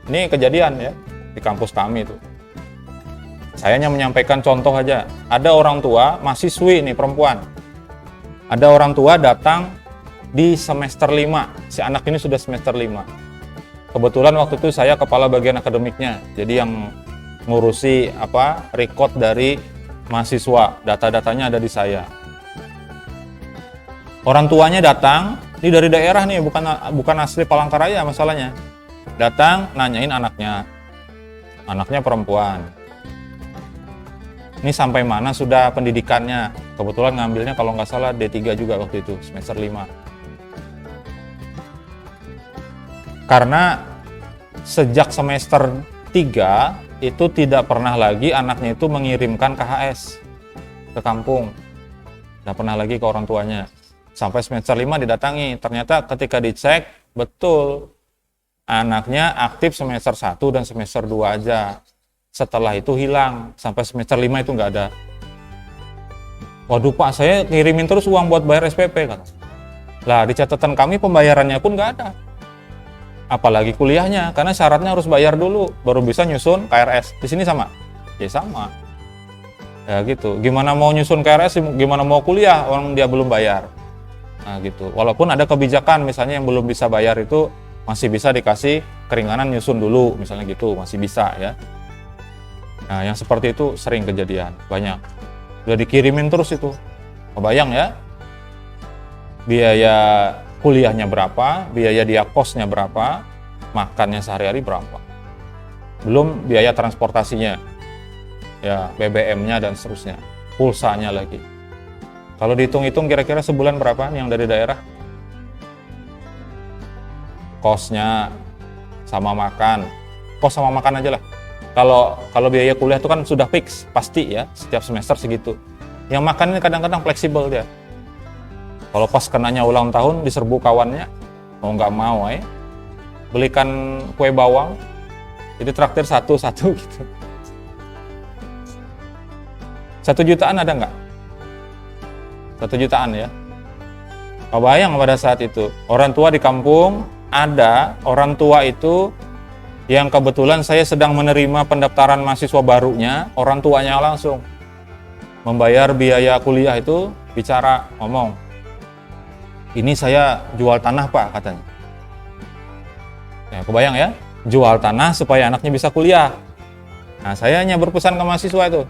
Ini kejadian ya, di kampus kami itu. Saya hanya menyampaikan contoh aja. Ada orang tua, mahasiswi nih perempuan. Ada orang tua datang di semester 5. Si anak ini sudah semester 5. Kebetulan waktu itu saya kepala bagian akademiknya. Jadi yang ngurusi record dari mahasiswa. Data-datanya ada di saya. Orang tuanya datang, ini dari daerah nih, bukan asli Palangkaraya masalahnya. Datang nanyain anaknya. Anaknya perempuan. Ini sampai mana sudah pendidikannya? Kebetulan ngambilnya kalau nggak salah D3 juga waktu itu, semester 5. Karena sejak semester 3 itu tidak pernah lagi anaknya itu mengirimkan KHS ke kampung. Tidak pernah lagi ke orang tuanya. Sampai semester 5 didatangi. Ternyata ketika dicek, betul. Anaknya aktif semester 1 dan semester 2 aja. Setelah itu hilang. Sampai semester 5 itu nggak ada. Waduh Pak, saya kirimin terus uang buat bayar SPP kata. Lah di catatan kami pembayarannya pun nggak ada. Apalagi kuliahnya, karena syaratnya harus bayar dulu baru bisa nyusun KRS. Di sini sama? Ya sama. Ya gitu. Gimana mau nyusun KRS, gimana mau kuliah orang dia belum bayar. Nah gitu. Walaupun ada kebijakan misalnya yang belum bisa bayar itu masih bisa dikasih keringanan nyusun dulu, misalnya gitu, masih bisa ya. Nah yang seperti itu sering kejadian, banyak. Udah dikirimin terus itu. Kebayang ya? Biaya kuliahnya berapa, biaya dia kosnya berapa, makannya sehari-hari berapa. Belum biaya transportasinya, ya BBM-nya dan seterusnya, pulsanya lagi. Kalau dihitung-hitung kira-kira sebulan berapa nih yang dari daerah? Kosnya sama makan, kos sama makan aja lah. Kalau biaya kuliah itu kan sudah fix, pasti ya, setiap semester segitu. Yang makan ini kadang-kadang fleksibel dia. Kalau pas kenanya ulang tahun diserbu kawannya, mau nggak mau belikan kue bawang, jadi traktir satu-satu gitu. 1 jutaan ada nggak? 1 jutaan ya. Kebayang pada saat itu, orang tua di kampung, ada orang tua itu yang kebetulan saya sedang menerima pendaftaran mahasiswa barunya, orang tuanya langsung membayar biaya kuliah itu, bicara, ngomong, ini saya jual tanah Pak, katanya. Ya, kebayang ya, jual tanah supaya anaknya bisa kuliah. Nah, saya hanya berpesan ke mahasiswa itu.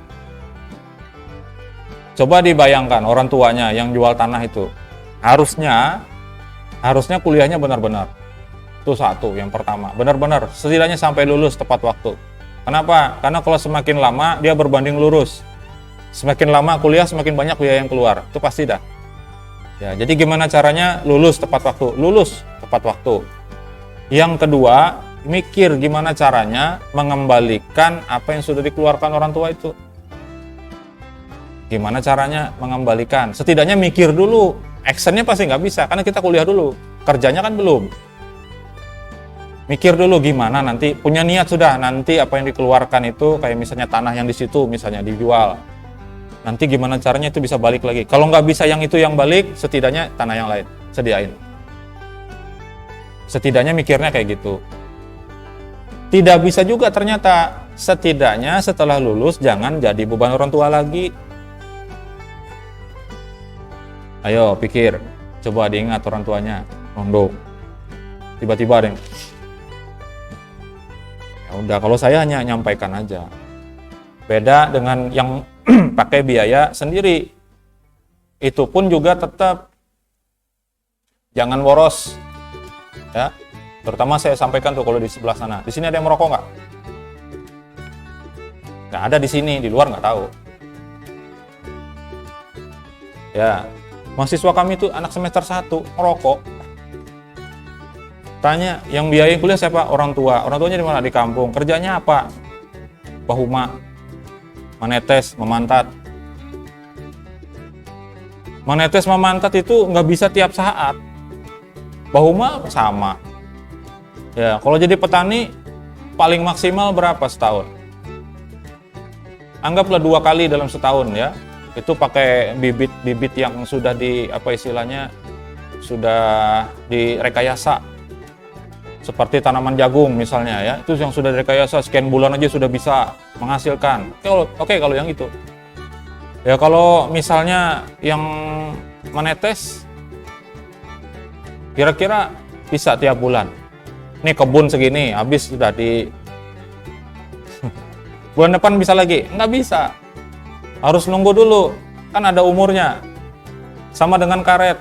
Coba dibayangkan orang tuanya yang jual tanah itu. Harusnya kuliahnya benar-benar. Itu satu, yang pertama. Benar-benar, setidaknya sampai lulus tepat waktu. Kenapa? Karena kalau semakin lama, dia berbanding lurus. Semakin lama kuliah, semakin banyak biaya yang keluar. Itu pasti dah. Ya, jadi gimana caranya lulus tepat waktu? Lulus tepat waktu. Yang kedua, mikir gimana caranya mengembalikan apa yang sudah dikeluarkan orang tua itu. Gimana caranya mengembalikan? Setidaknya mikir dulu. Actionnya pasti nggak bisa, karena kita kuliah dulu. Kerjanya kan belum. Mikir dulu gimana nanti, punya niat sudah, nanti apa yang dikeluarkan itu, kayak misalnya tanah yang di situ, misalnya dijual. Nanti gimana caranya itu bisa balik lagi. Kalau nggak bisa yang itu yang balik, setidaknya tanah yang lain, sediain. Setidaknya mikirnya kayak gitu. Tidak bisa juga ternyata, setidaknya setelah lulus jangan jadi beban orang tua lagi. Ayo pikir, coba diingat orang tuanya, Rondo. Tiba-tiba deh. Ya udah, kalau saya hanya nyampaikan aja. Beda dengan yang pakai biaya sendiri. Itu pun juga tetap jangan boros. Ya. Terutama saya sampaikan tuh kalau di sebelah sana. Di sini ada yang merokok nggak? Nggak ada di sini, di luar nggak tahu. Ya. Mahasiswa kami itu anak semester 1 merokok. Tanya, yang biayain kuliah siapa? Orang tua. Orang tuanya di mana? Di kampung. Kerjanya apa? Bahuma, menetes, memantat. Menetes, memantat itu nggak bisa tiap saat. Bahuma sama. Ya, kalau jadi petani paling maksimal berapa setahun? Anggaplah 2 kali dalam setahun ya. Itu pakai bibit-bibit yang sudah sudah direkayasa, seperti tanaman jagung misalnya ya, itu yang sudah direkayasa sekian bulan aja sudah bisa menghasilkan. Oke, kalau yang itu ya, kalau misalnya yang menetes kira-kira bisa tiap bulan. Ini kebun segini habis sudah di bulan depan bisa lagi, nggak bisa. Harus nunggu dulu, kan ada umurnya. Sama dengan karet.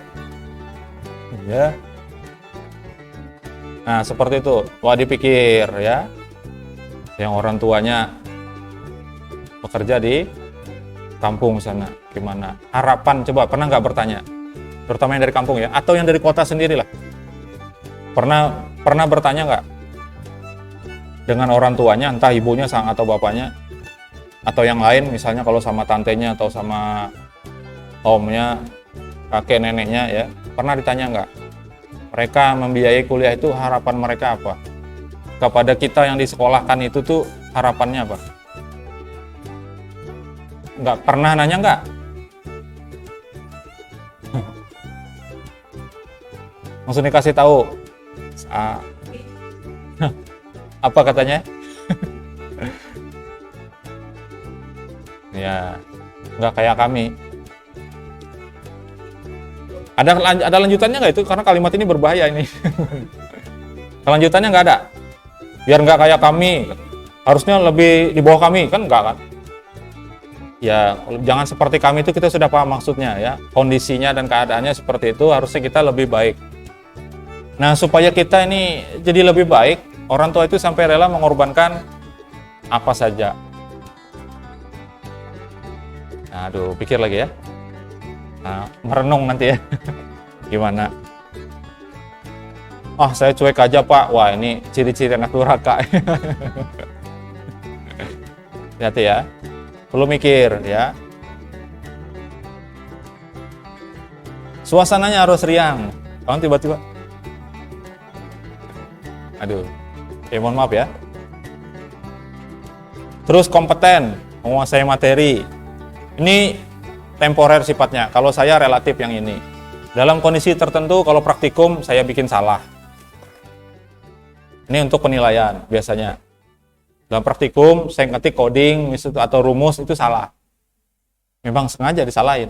Ya. Nah, seperti itu. Wah, dipikir ya. Yang orang tuanya bekerja di kampung sana, gimana? Harapan, coba pernah nggak bertanya? Terutama yang dari kampung ya, atau yang dari kota sendiri lah. Pernah bertanya nggak? Dengan orang tuanya, entah ibunya atau bapaknya, atau yang lain, misalnya kalau sama tantenya atau sama omnya, kakek neneknya ya, pernah ditanya nggak? Mereka membiayai kuliah itu harapan mereka apa? Kepada kita yang disekolahkan itu tuh harapannya apa? Nggak pernah nanya nggak? Langsung dikasih tahu. Apa katanya? Ya, nggak kayak kami. Ada lanjutannya nggak itu? Karena kalimat ini berbahaya ini. Lanjutannya nggak ada. Biar nggak kayak kami. Harusnya lebih di bawah kami, kan nggak kan? Ya, jangan seperti kami itu, kita sudah paham maksudnya ya. Kondisinya dan keadaannya seperti itu, harusnya kita lebih baik. Nah, supaya kita ini jadi lebih baik, orang tua itu sampai rela mengorbankan apa saja. Nah, aduh, pikir lagi ya. Nah, merenung nanti ya. Gimana? Oh, saya cuek aja Pak. Wah, ini ciri-ciri anak durhaka. Hati-hati ya. Perlu mikir ya. Suasananya harus riang. Kalau tiba-tiba, aduh, mohon maaf ya. Terus kompeten, menguasai materi. Ini temporer sifatnya. Kalau saya relatif yang ini. Dalam kondisi tertentu, kalau praktikum saya bikin salah. Ini untuk penilaian biasanya. Dalam praktikum, saya ngetik coding atau rumus itu salah. Memang sengaja disalahin.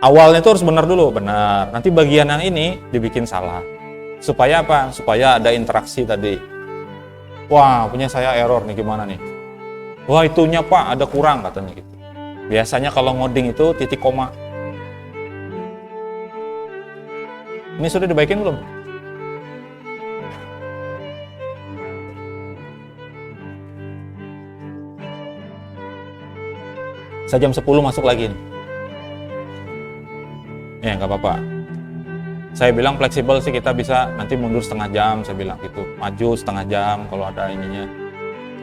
Awalnya itu harus benar dulu, benar. Nanti bagian yang ini dibikin salah. Supaya apa? Supaya ada interaksi tadi. Wah, punya saya error nih, gimana nih? Wah, itunya Pak, ada kurang katanya gitu. Biasanya kalau ngoding itu titik koma. Ini sudah dibaikin belum? Saya jam 10 masuk lagi nih. Ya, nggak apa-apa. Saya bilang fleksibel sih, kita bisa nanti mundur setengah jam, saya bilang gitu. Maju setengah jam kalau ada ininya.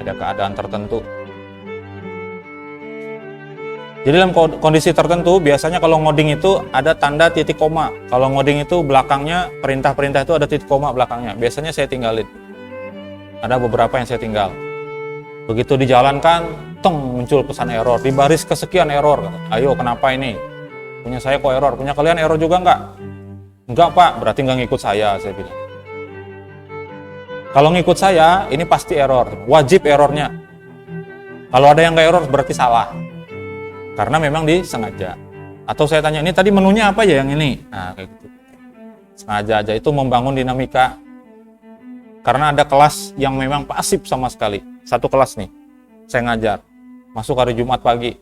Ada keadaan tertentu. Jadi dalam kondisi tertentu, biasanya kalau ngoding itu ada tanda titik koma. Kalau ngoding itu belakangnya, perintah-perintah itu ada titik koma belakangnya. Biasanya saya tinggalin. Ada beberapa yang saya tinggal. Begitu dijalankan, muncul pesan error. Di baris kesekian error. Ayo, kenapa ini? Punya saya kok error? Punya kalian error juga nggak? Enggak Pak, berarti nggak ngikut saya bilang. Kalau ngikut saya, ini pasti error. Wajib errornya. Kalau ada yang nggak error, berarti salah. Karena memang disengaja. Atau saya tanya, ini tadi menunya apa ya yang ini? Nah, kayak gitu. Sengaja aja, itu membangun dinamika. Karena ada kelas yang memang pasif sama sekali. Satu kelas nih, saya ngajar. Masuk hari Jumat pagi.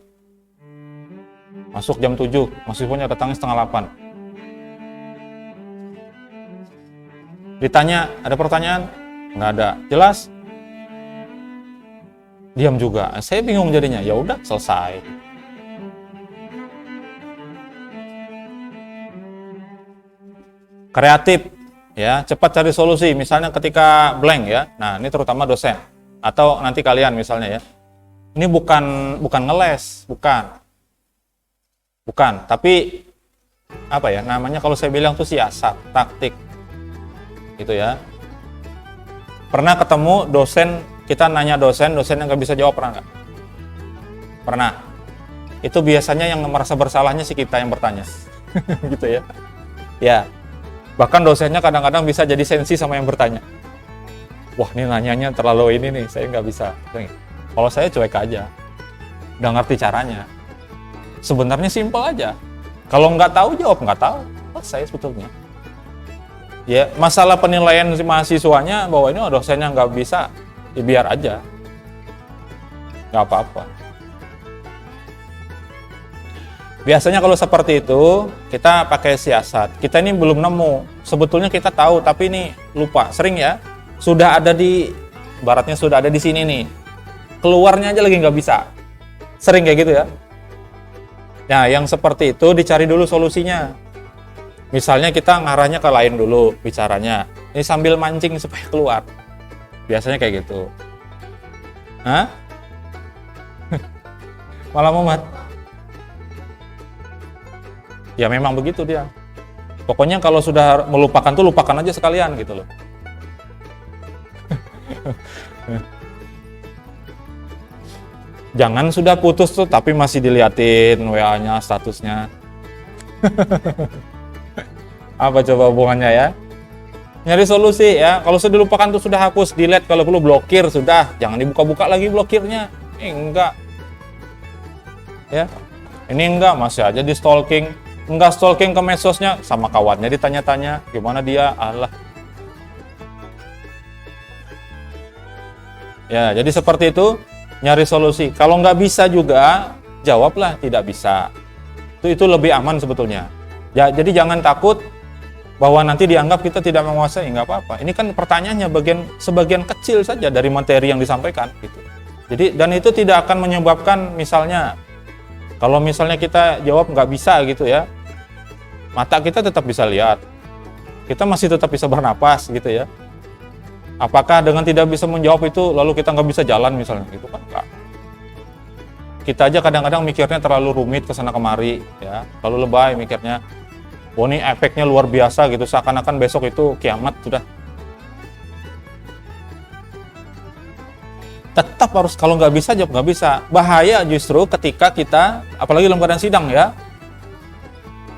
Masuk jam 7, mahasiswanya datangnya setengah 8. Ditanya, ada pertanyaan? Nggak ada. Jelas? Diam juga. Saya bingung jadinya. Ya udah, selesai. Kreatif, ya, cepat cari solusi. Misalnya ketika blank ya. Nah, ini terutama dosen atau nanti kalian misalnya ya. Ini bukan ngeles, bukan. Tapi apa ya namanya, kalau saya bilang tuh siasat, taktik. Gitu ya. Pernah ketemu dosen, kita nanya dosen yang nggak bisa jawab, pernah nggak? Pernah. Itu biasanya yang merasa bersalahnya si kita yang bertanya. Gitu ya. Ya. Bahkan dosennya kadang-kadang bisa jadi sensi sama yang bertanya. Wah, ini nanyanya terlalu ini nih, saya nggak bisa. Kalau saya cuek aja. Udah ngerti caranya. Sebenarnya simpel aja. Kalau nggak tahu, jawab nggak tahu. Saya sebetulnya. Ya, masalah penilaian si mahasiswanya bahwa ini dosennya nggak bisa, ya biar aja. Nggak apa-apa. Biasanya kalau seperti itu, kita pakai siasat. Kita ini belum nemu. Sebetulnya kita tahu, tapi ini lupa. Sering ya, sudah ada di, baratnya sudah ada di sini nih. Keluarnya aja lagi nggak bisa. Sering kayak gitu ya. Nah, yang seperti itu dicari dulu solusinya. Misalnya kita ngarahnya ke lain dulu bicaranya. Ini sambil mancing supaya keluar. Biasanya kayak gitu. Hah? Malah mumet. Ya memang begitu dia. Pokoknya kalau sudah melupakan tuh lupakan aja sekalian gitu loh. Jangan sudah putus tuh tapi masih diliatin WA-nya, statusnya. Apa coba hubungannya ya? Nyari solusi ya. Kalau sudah dilupakan tuh sudah hapus, delete, kalau perlu blokir sudah. Jangan dibuka-buka lagi blokirnya. Enggak. Ya. Ini enggak, masih aja di stalking. Enggak stalking ke medsosnya, sama kawannya ditanya-tanya, gimana dia? Allah. Ya, jadi seperti itu, nyari solusi. Kalau nggak bisa juga, jawablah tidak bisa. Itu lebih aman sebetulnya. Ya, jadi jangan takut bahwa nanti dianggap kita tidak menguasai, nggak apa-apa. Ini kan pertanyaannya sebagian kecil saja dari materi yang disampaikan gitu. Jadi dan itu tidak akan menyebabkan misalnya kalau misalnya kita jawab nggak bisa gitu ya, mata kita tetap bisa lihat, kita masih tetap bisa bernapas gitu ya. Apakah dengan tidak bisa menjawab itu lalu kita nggak bisa jalan misalnya gitu kan enggak. Kita aja kadang-kadang mikirnya terlalu rumit kesana kemari ya, lalu lebay mikirnya. Oh ini efeknya luar biasa gitu, seakan-akan besok itu kiamat sudah. Tetap harus, kalau nggak bisa jawab nggak bisa. Bahaya justru ketika kita, apalagi dalam keadaan sidang ya,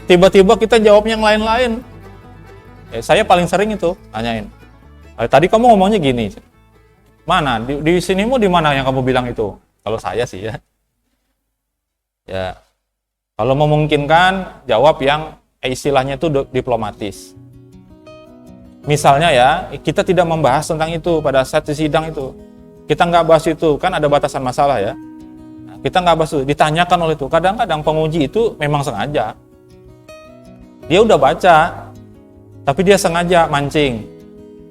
tiba-tiba kita jawab yang lain-lain. Saya paling sering itu tanyain. Tadi kamu ngomongnya gini, mana di sinimu di mana yang kamu bilang itu? Kalau saya sih ya, ya kalau memungkinkan jawab yang istilahnya itu diplomatis. Misalnya ya, kita tidak membahas tentang itu pada saat di sidang itu, kita nggak bahas itu, kan ada batasan masalah ya. Kita nggak bahas itu, ditanyakan oleh itu. Kadang-kadang penguji itu memang sengaja, dia udah baca, tapi dia sengaja mancing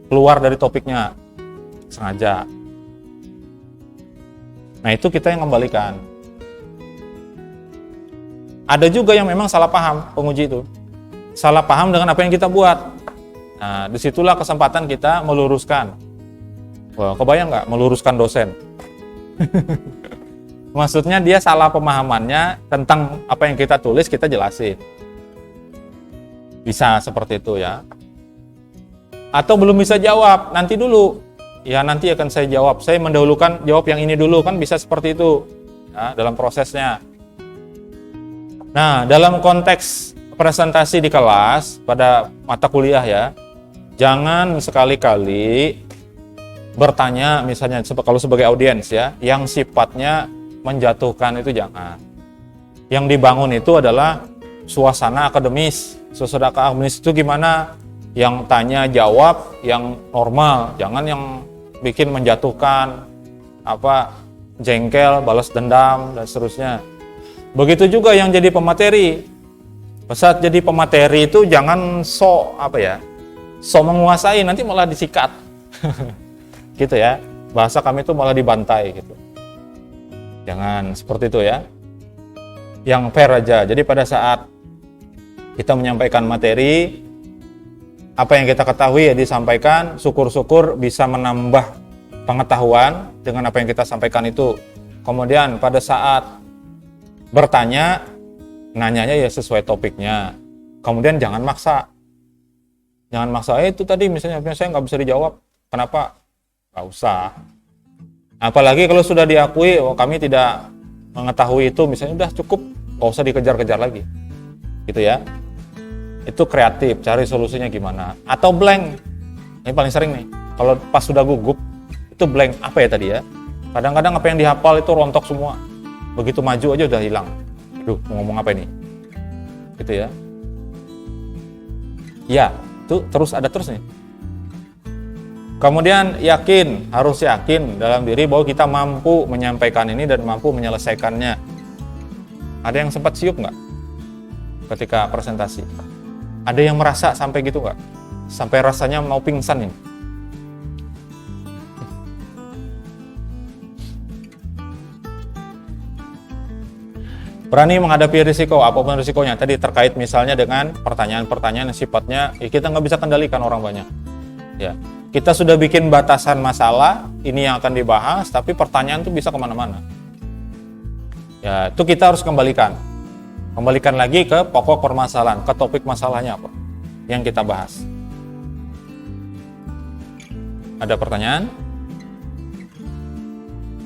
keluar dari topiknya, sengaja. Nah itu kita yang kembalikan. Ada juga yang memang salah paham penguji itu, salah paham dengan apa yang kita buat. Nah disitulah kesempatan kita meluruskan. Wah, kebayang nggak meluruskan dosen? Maksudnya dia salah pemahamannya tentang apa yang kita tulis, kita jelasin. Bisa seperti itu ya. Atau belum bisa jawab, nanti dulu. Ya nanti akan saya jawab. Saya mendahulukan jawab yang ini dulu, kan bisa seperti itu ya, dalam prosesnya. Nah, dalam konteks presentasi di kelas pada mata kuliah ya, jangan sekali-kali bertanya misalnya kalau sebagai audiens ya, yang sifatnya menjatuhkan itu jangan. Yang dibangun itu adalah suasana akademis. Suasana akademis itu gimana? Yang tanya jawab yang normal, jangan yang bikin menjatuhkan, jengkel, balas dendam dan seterusnya. Begitu juga yang jadi pemateri. Saat jadi pemateri itu jangan sok menguasai, nanti malah disikat. Gitu ya. Bahasa kami itu malah dibantai gitu. Jangan seperti itu ya. Yang fair aja. Jadi pada saat kita menyampaikan materi, apa yang kita ketahui ya disampaikan, syukur-syukur bisa menambah pengetahuan dengan apa yang kita sampaikan itu. Kemudian pada saat bertanya, nanyanya ya sesuai topiknya. Kemudian jangan maksa. Jangan maksa, itu tadi misalnya saya nggak bisa dijawab. Kenapa? Nggak usah. Apalagi kalau sudah diakui, kami tidak mengetahui itu, misalnya udah cukup, nggak usah dikejar-kejar lagi. Gitu ya. Itu kreatif, cari solusinya gimana. Atau blank, ini paling sering nih, kalau pas sudah gugup, itu blank, apa ya tadi ya. Kadang-kadang apa yang dihafal itu rontok semua. Begitu maju aja udah hilang. Aduh, mau ngomong apa ini? Gitu ya. Ya, itu terus nih. Kemudian harus yakin dalam diri bahwa kita mampu menyampaikan ini dan mampu menyelesaikannya. Ada yang sempat siup nggak ketika presentasi? Ada yang merasa sampai gitu nggak? Sampai rasanya mau pingsan ini? Berani menghadapi risiko, apapun risikonya. Tadi terkait misalnya dengan pertanyaan-pertanyaan yang sifatnya kita nggak bisa kendalikan orang banyak. Ya, kita sudah bikin batasan masalah, ini yang akan dibahas, tapi pertanyaan itu bisa kemana-mana. Ya, itu kita harus kembalikan lagi ke pokok permasalahan, ke topik masalahnya apa yang kita bahas. Ada pertanyaan?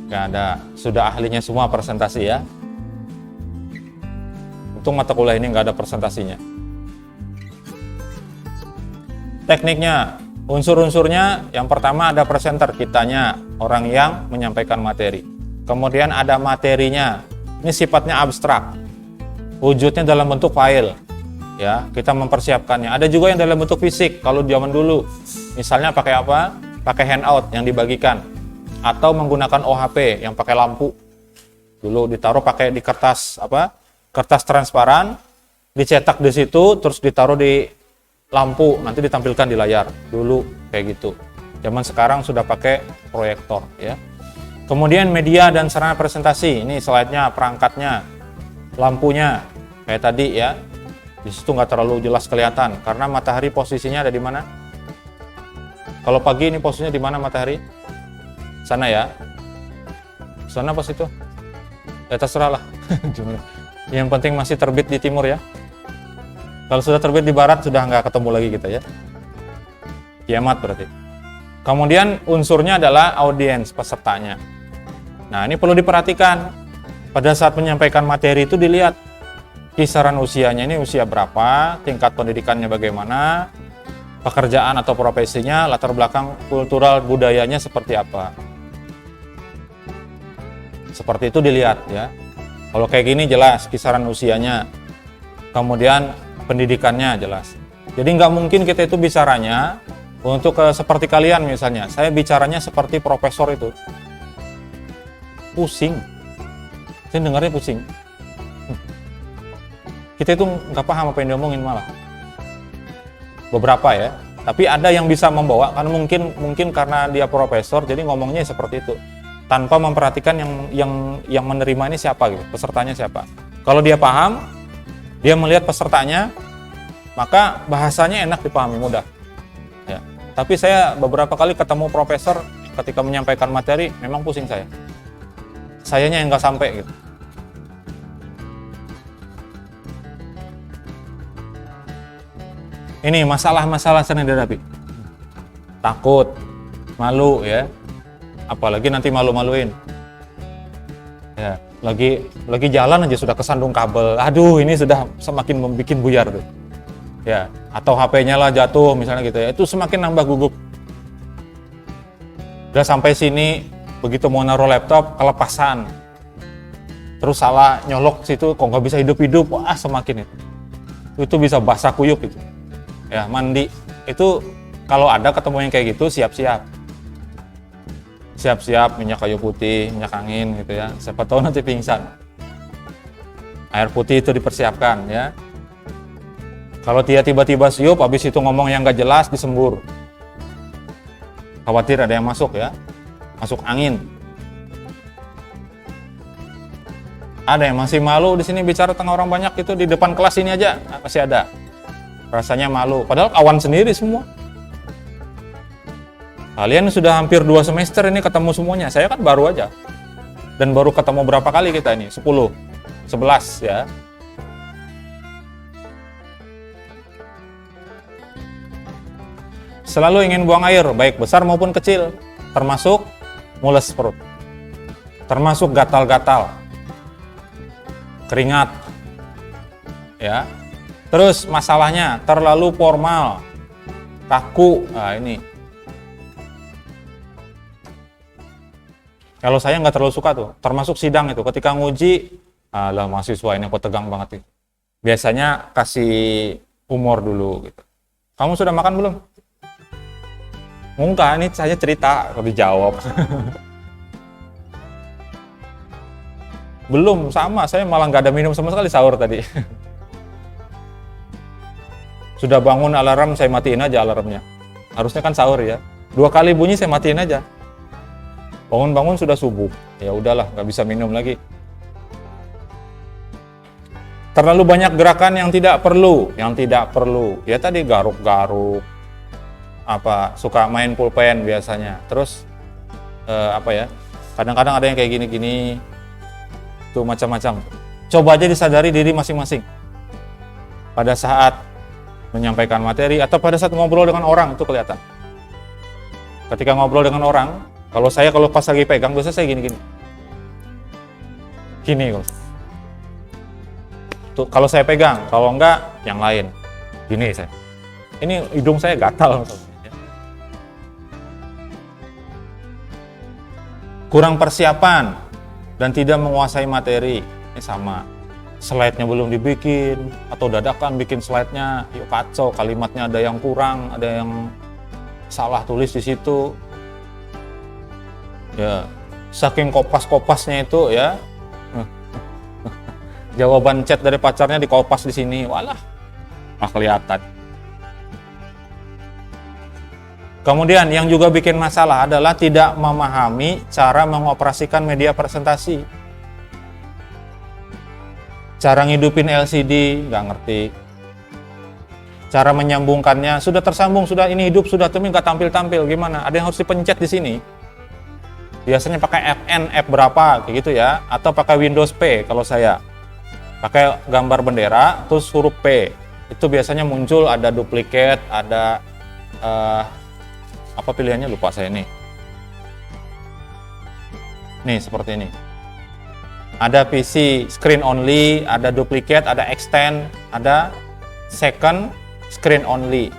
Gak ada, sudah ahlinya semua presentasi ya. Untung mata kuliah ini nggak ada presentasinya. Tekniknya, unsur-unsurnya yang pertama ada presenter, kitanya, orang yang menyampaikan materi. Kemudian ada materinya, ini sifatnya abstrak, wujudnya dalam bentuk file. Ya, kita mempersiapkannya. Ada juga yang dalam bentuk fisik, kalau zaman dulu. Misalnya pakai apa? Pakai handout yang dibagikan. Atau menggunakan OHP yang pakai lampu. Dulu ditaruh pakai di kertas apa? Kertas transparan, dicetak di situ, terus ditaruh di lampu, nanti ditampilkan di layar. Dulu kayak gitu. Zaman sekarang sudah pakai proyektor, ya. Kemudian media dan sarana presentasi. Ini slide-nya, perangkatnya, lampunya, kayak tadi ya. Di situ nggak terlalu jelas kelihatan karena matahari posisinya ada di mana? Kalau pagi ini posisinya di mana matahari? Sana ya. Sana pas itu. Ya terserah lah. Yang penting masih terbit di timur ya. Kalau sudah terbit di barat sudah nggak ketemu lagi kita ya. Kiamat berarti. Kemudian unsurnya adalah audiens, pesertanya. Nah ini perlu diperhatikan. Pada saat menyampaikan materi itu dilihat kisaran usianya ini usia berapa, tingkat pendidikannya bagaimana, pekerjaan atau profesinya, latar belakang kultural budayanya seperti apa. Seperti itu dilihat ya. Kalau kayak gini jelas kisaran usianya, kemudian pendidikannya jelas. Jadi nggak mungkin kita itu bicaranya untuk seperti kalian misalnya. Saya bicaranya seperti profesor itu. Pusing. Saya dengarnya pusing. Kita itu nggak paham apa yang diomongin malah. Beberapa ya. Tapi ada yang bisa membawa, karena mungkin karena dia profesor, jadi ngomongnya seperti itu. Tanpa memperhatikan yang menerima ini siapa gitu, pesertanya siapa. Kalau dia paham, dia melihat pesertanya, maka bahasanya enak dipahami mudah. Ya. Tapi saya beberapa kali ketemu profesor ketika menyampaikan materi, memang pusing saya. Sayanya yang nggak sampai gitu. Ini masalah-masalah sering dihadapi. Takut, malu ya. Apalagi nanti malu-maluin. Ya, lagi jalan aja sudah kesandung kabel. Aduh, ini sudah semakin membuat buyar tuh. Ya, atau HP-nya lah jatuh misalnya gitu ya. Itu semakin nambah gugup. Udah sampai sini, begitu mau naruh laptop kelepasan. Terus salah nyolok situ kok nggak bisa hidup-hidup. Wah, semakin itu. Itu bisa basah kuyup itu. Ya, mandi. Itu kalau ada ketemu yang kayak gitu siap-siap. Siap-siap minyak kayu putih, minyak angin gitu ya. Siapa tahu nanti pingsan. Air putih itu dipersiapkan ya. Kalau dia tiba-tiba siup, habis itu ngomong yang nggak jelas, disembur. Khawatir ada yang masuk ya. Masuk angin. Ada yang masih malu di sini bicara tengah orang banyak itu di depan kelas ini aja masih ada. Rasanya malu. Padahal kawan sendiri semua. Kalian sudah hampir 2 semester ini ketemu semuanya. Saya kan baru aja. Dan baru ketemu berapa kali kita ini? 10, 11 ya. Selalu ingin buang air, baik besar maupun kecil. Termasuk mules perut. Termasuk gatal-gatal. Keringat. Ya. Terus masalahnya terlalu formal. Kaku. Nah ini. Kalau saya nggak terlalu suka tuh, termasuk sidang itu. Ketika nguji, alah mahasiswa ini kok tegang banget nih. Biasanya kasih humor dulu gitu. Kamu sudah makan belum? Enggak, ini saya cerita, kalau dijawab. Belum, sama. Saya malah nggak ada minum sama sekali sahur tadi. Sudah bangun alarm, saya matiin aja alarmnya. Harusnya kan sahur ya. 2 kali bunyi saya matiin aja. Bangun-bangun sudah subuh, ya udahlah nggak bisa minum lagi. Terlalu banyak gerakan yang tidak perlu, ya tadi garuk-garuk, apa suka main pulpen biasanya. Terus apa ya? Kadang-kadang ada yang kayak gini-gini, tuh macam-macam. Coba aja disadari diri masing-masing. Pada saat menyampaikan materi atau pada saat ngobrol dengan orang itu kelihatan. Ketika ngobrol dengan orang. Kalau pas lagi pegang, biasanya saya gini-gini. Gini. Tuh, kalau saya pegang, kalau enggak, yang lain. Gini saya. ini hidung saya gatal. Kurang persiapan dan tidak menguasai materi, ini sama. Slide-nya belum dibikin, atau dadakan bikin slide-nya, yuk kacau, kalimatnya ada yang kurang, ada yang salah tulis di situ. Ya, saking kopas-kopasnya itu ya, jawaban chat dari pacarnya dikopas di sini, walah, kelihatan. Kemudian yang juga bikin masalah adalah tidak memahami cara mengoperasikan media presentasi. Cara ngidupin LCD, nggak ngerti. Cara menyambungkannya, sudah tersambung, sudah ini hidup, sudah tapi nggak tampil-tampil, gimana? Ada yang harus dipencet di sini. Biasanya pakai FN, F berapa, kayak gitu ya. Atau pakai Windows P kalau saya. Pakai gambar bendera, terus huruf P. Itu biasanya muncul ada duplikat, ada apa pilihannya lupa saya nih. Nih seperti ini. Ada PC screen only, ada duplicate, ada extend, ada second screen only.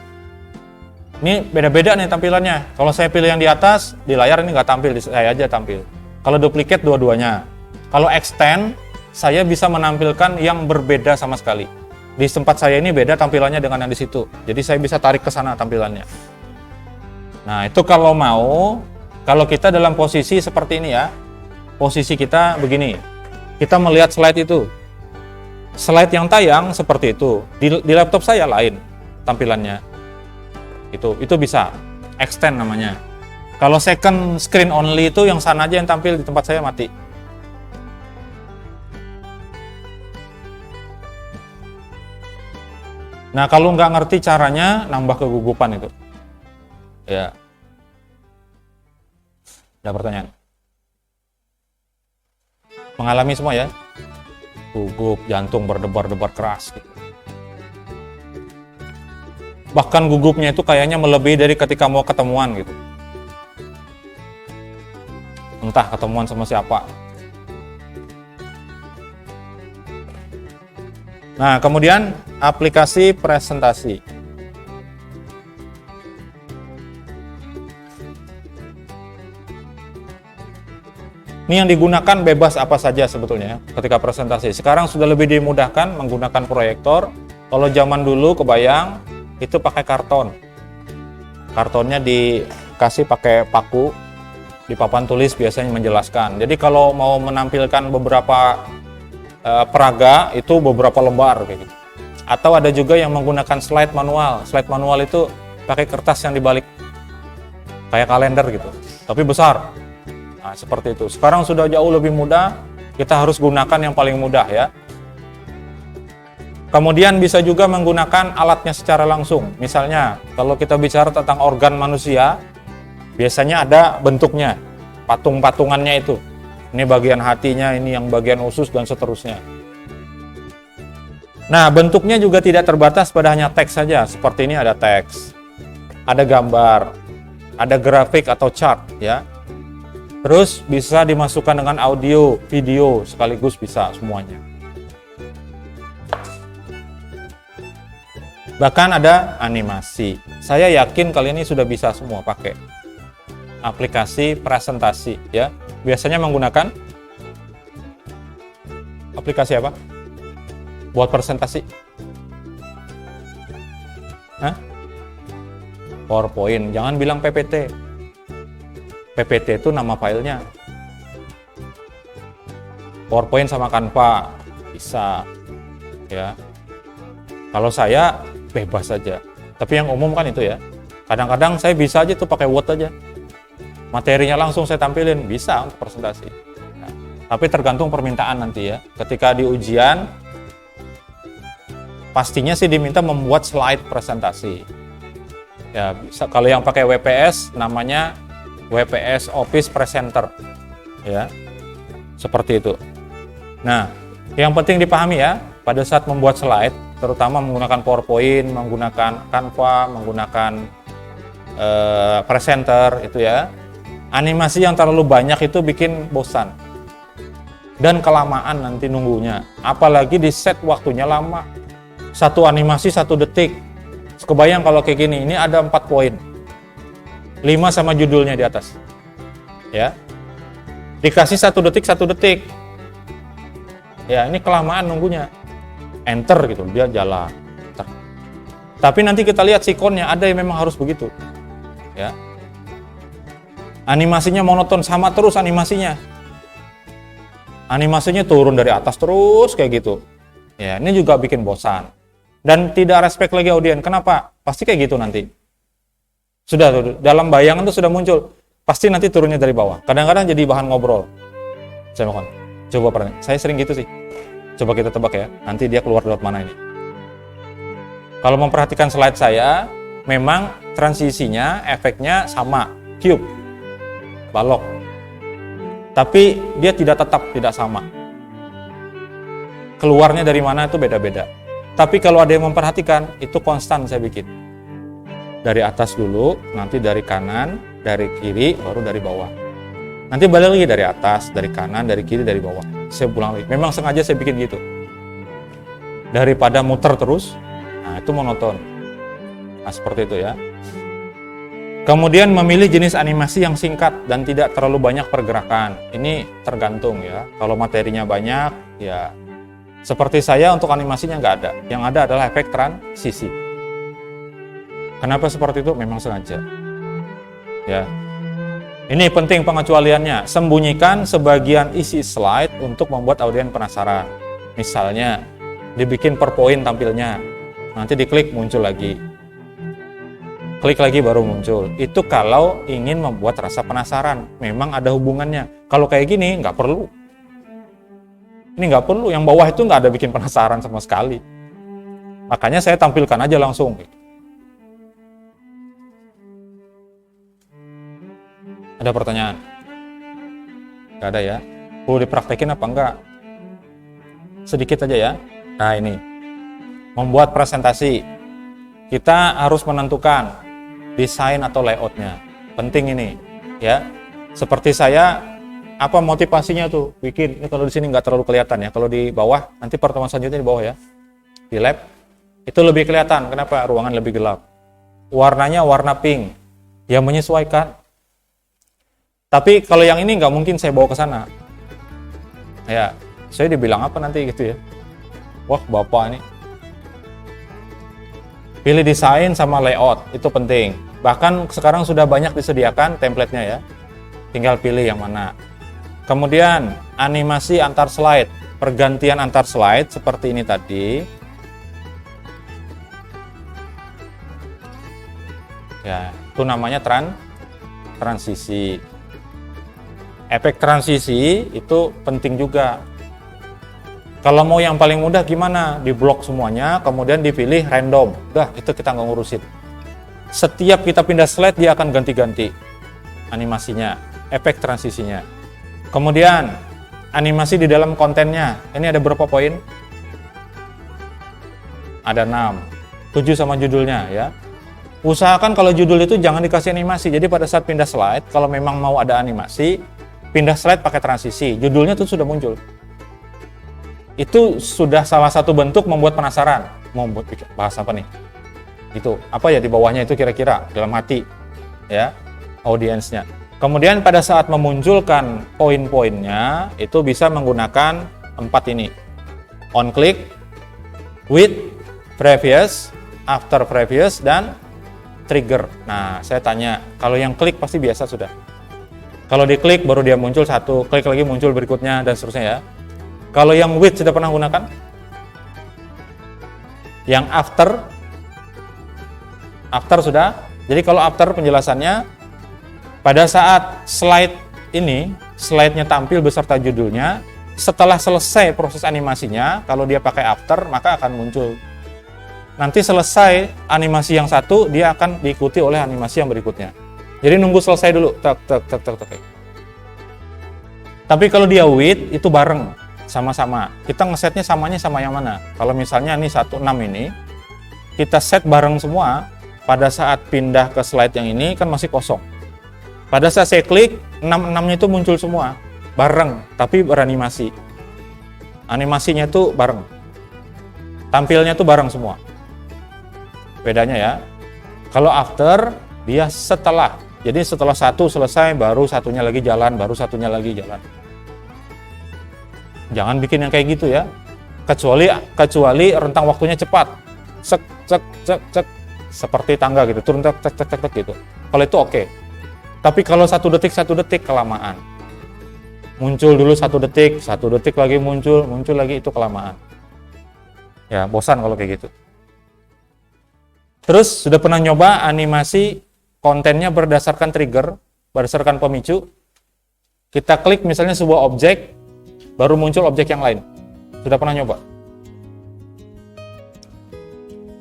Ini beda-beda nih tampilannya. Kalau saya pilih yang di atas, di layar ini nggak tampil, di saya aja tampil. Kalau duplicate dua-duanya. Kalau extend, saya bisa menampilkan yang berbeda sama sekali. Di tempat saya ini beda tampilannya dengan yang di situ. Jadi saya bisa tarik ke sana tampilannya. Nah, itu kalau mau, kalau kita dalam posisi seperti ini ya, posisi kita begini, kita melihat slide itu. Slide yang tayang seperti itu, di laptop saya lain tampilannya. Itu bisa, extend namanya. Kalau second screen only itu yang sana aja yang tampil, di tempat saya mati. Nah, kalau nggak ngerti caranya, nambah kegugupan itu. Ya. Ada pertanyaan? Mengalami semua ya? Gugup, jantung berdebar-debar keras gitu. Bahkan gugupnya itu kayaknya melebihi dari ketika mau ketemuan gitu. Entah ketemuan sama siapa. Nah, kemudian aplikasi presentasi. Ini yang digunakan bebas apa saja sebetulnya ketika presentasi. Sekarang sudah lebih dimudahkan menggunakan proyektor. Kalau zaman dulu kebayang itu pakai karton. Kartonnya dikasih pakai paku, di papan tulis biasanya menjelaskan. Jadi kalau mau menampilkan beberapa peraga itu beberapa lembar kayak gitu. Atau ada juga yang menggunakan slide manual. Slide manual itu pakai kertas yang dibalik kayak kalender gitu, tapi besar. Nah, seperti itu. Sekarang sudah jauh lebih mudah, kita harus gunakan yang paling mudah ya. Kemudian bisa juga menggunakan alatnya secara langsung. Misalnya, kalau kita bicara tentang organ manusia, biasanya ada bentuknya, patung-patungannya itu. Ini bagian hatinya, ini yang bagian usus, dan seterusnya. Nah, bentuknya juga tidak terbatas pada hanya teks saja. Seperti ini ada teks, ada gambar, ada grafik atau chart ya. Terus bisa dimasukkan dengan audio, video, sekaligus bisa semuanya. Bahkan ada animasi. Saya yakin kalian ini sudah bisa semua pakai aplikasi presentasi ya. Biasanya menggunakan aplikasi apa? Buat presentasi? Hah? PowerPoint. Jangan bilang PPT. PPT itu nama filenya. PowerPoint sama Canva bisa ya. Kalau saya bebas saja. Tapi yang umum kan itu ya. Kadang-kadang saya bisa aja tuh pakai Word aja. Materinya langsung saya tampilin, bisa untuk presentasi. Nah, tapi tergantung permintaan nanti ya. Ketika di ujian pastinya sih diminta membuat slide presentasi. Ya, bisa, kalau yang pakai WPS namanya WPS Office Presenter ya, seperti itu. Nah, yang penting dipahami ya, pada saat membuat slide, terutama menggunakan PowerPoint, menggunakan Canva, menggunakan presenter itu ya, animasi yang terlalu banyak itu bikin bosan dan kelamaan nanti nunggunya. Apalagi di set waktunya lama, satu animasi 1 detik, Kebayang kalau kayak gini, ini ada 4 poin. 5 sama judulnya di atas. Ya. Dikasih 1 detik, 1 detik. Ya, ini kelamaan nunggunya. Enter gitu, dia jalan. Enter. Tapi nanti kita lihat sikonnya, ada yang memang harus begitu. Ya. Animasinya monoton, sama terus animasinya. Animasinya turun dari atas terus kayak gitu. Ya, ini juga bikin bosan. Dan tidak respect lagi audien. Kenapa? Pasti kayak gitu nanti. Sudah tuh, dalam bayangan tuh sudah muncul. Pasti nanti turunnya dari bawah. Kadang-kadang jadi bahan ngobrol. Saya mohon. Coba pernah. Saya sering gitu sih. Coba kita tebak ya. Nanti dia keluar lewat mana ini. Kalau memperhatikan slide saya, memang transisinya, efeknya sama. Cube. Balok. Tapi dia tidak tetap, tidak sama. Keluarnya dari mana itu beda-beda. Tapi kalau ada yang memperhatikan, itu konstan saya bikin. Dari atas dulu, nanti dari kanan, dari kiri, baru dari bawah. Nanti balik lagi dari atas, dari kanan, dari kiri, dari bawah. Saya pulang lagi. Memang sengaja saya bikin gitu. Daripada muter terus, nah itu monoton. Nah seperti itu ya. Kemudian memilih jenis animasi yang singkat dan tidak terlalu banyak pergerakan. Ini tergantung ya. Kalau materinya banyak, ya seperti saya untuk animasinya nggak ada. Yang ada adalah efek transisi. Kenapa seperti itu? Memang sengaja. Ya. Ini penting pengecualiannya. Sembunyikan sebagian isi slide untuk membuat audien penasaran. Misalnya, dibikin per poin tampilnya. Nanti diklik muncul lagi. Klik lagi baru muncul. Itu kalau ingin membuat rasa penasaran. Memang ada hubungannya. Kalau kayak gini, nggak perlu. Ini nggak perlu. Yang bawah itu nggak ada bikin penasaran sama sekali. Makanya saya tampilkan aja langsung. Ada pertanyaan? Nggak ada ya? Perlu dipraktekin apa enggak? Sedikit aja ya. Nah ini. Membuat presentasi. Kita harus menentukan desain atau layoutnya. Penting ini. Ya. Seperti saya, apa motivasinya tuh? Bikin. Ini kalau di sini nggak terlalu kelihatan ya. Kalau di bawah, nanti pertemuan selanjutnya di bawah ya. Di lab. Itu lebih kelihatan. Kenapa? Ruangan lebih gelap. Warnanya warna pink. Ya menyesuaikan. Tapi kalau yang ini nggak mungkin saya bawa ke sana. Ya, saya dibilang apa nanti gitu ya. Wah, Bapak ini. Pilih desain sama layout, itu penting. Bahkan sekarang sudah banyak disediakan template-nya ya. Tinggal pilih yang mana. Kemudian, animasi antar slide. Pergantian antar slide seperti ini tadi. Ya, itu namanya transisi. Efek transisi itu penting juga. Kalau mau yang paling mudah gimana? Diblok semuanya, kemudian dipilih random. Udah, itu kita nggak ngurusin. Setiap kita pindah slide, dia akan ganti-ganti animasinya, efek transisinya. Kemudian, animasi di dalam kontennya. Ini ada berapa poin? Ada 6. 7 sama judulnya ya. Usahakan kalau judul itu jangan dikasih animasi. Jadi pada saat pindah slide, kalau memang mau ada animasi, pindah slide pakai transisi, judulnya tuh sudah muncul. Itu sudah salah satu bentuk membuat penasaran. Mau bahas apa nih? Itu apa ya di bawahnya itu kira-kira dalam hati ya audiensnya. Kemudian pada saat memunculkan poin-poinnya itu bisa menggunakan 4 ini. On click, with, previous, after previous, dan trigger. Nah, saya tanya, kalau yang klik pasti biasa sudah. Kalau diklik baru dia muncul satu, klik lagi muncul berikutnya dan seterusnya ya. Kalau yang with sudah pernah gunakan? Yang after sudah. Jadi kalau after penjelasannya pada saat slide ini, slide-nya tampil beserta judulnya, setelah selesai proses animasinya, kalau dia pakai after maka akan muncul. Nanti selesai animasi yang satu, dia akan diikuti oleh animasi yang berikutnya. Jadi nunggu selesai dulu. Tapi kalau dia with, itu bareng. Sama-sama. Kita ngesetnya samanya sama yang mana? Kalau misalnya ini 16 ini, kita set bareng semua. Pada saat pindah ke slide yang ini, kan masih kosong. Pada saat saya klik, 66-nya itu muncul semua. Bareng, tapi beranimasi. Animasinya itu bareng. Tampilnya itu bareng semua. bedanya ya. Kalau after, dia setelah. Jadi setelah satu selesai, baru satunya lagi jalan, baru satunya lagi jalan. Jangan bikin yang kayak gitu ya. Kecuali rentang waktunya cepat. Cek, cek, cek, cek. Seperti tangga gitu, turun cek, cek, cek, cek gitu. Kalau itu oke. Tapi kalau 1 detik kelamaan. Muncul dulu 1 detik lagi muncul lagi, itu kelamaan. Ya, bosan kalau kayak gitu. Terus sudah pernah nyoba animasi kontennya berdasarkan trigger, berdasarkan pemicu. Kita klik misalnya sebuah objek, baru muncul objek yang lain. Sudah pernah nyoba?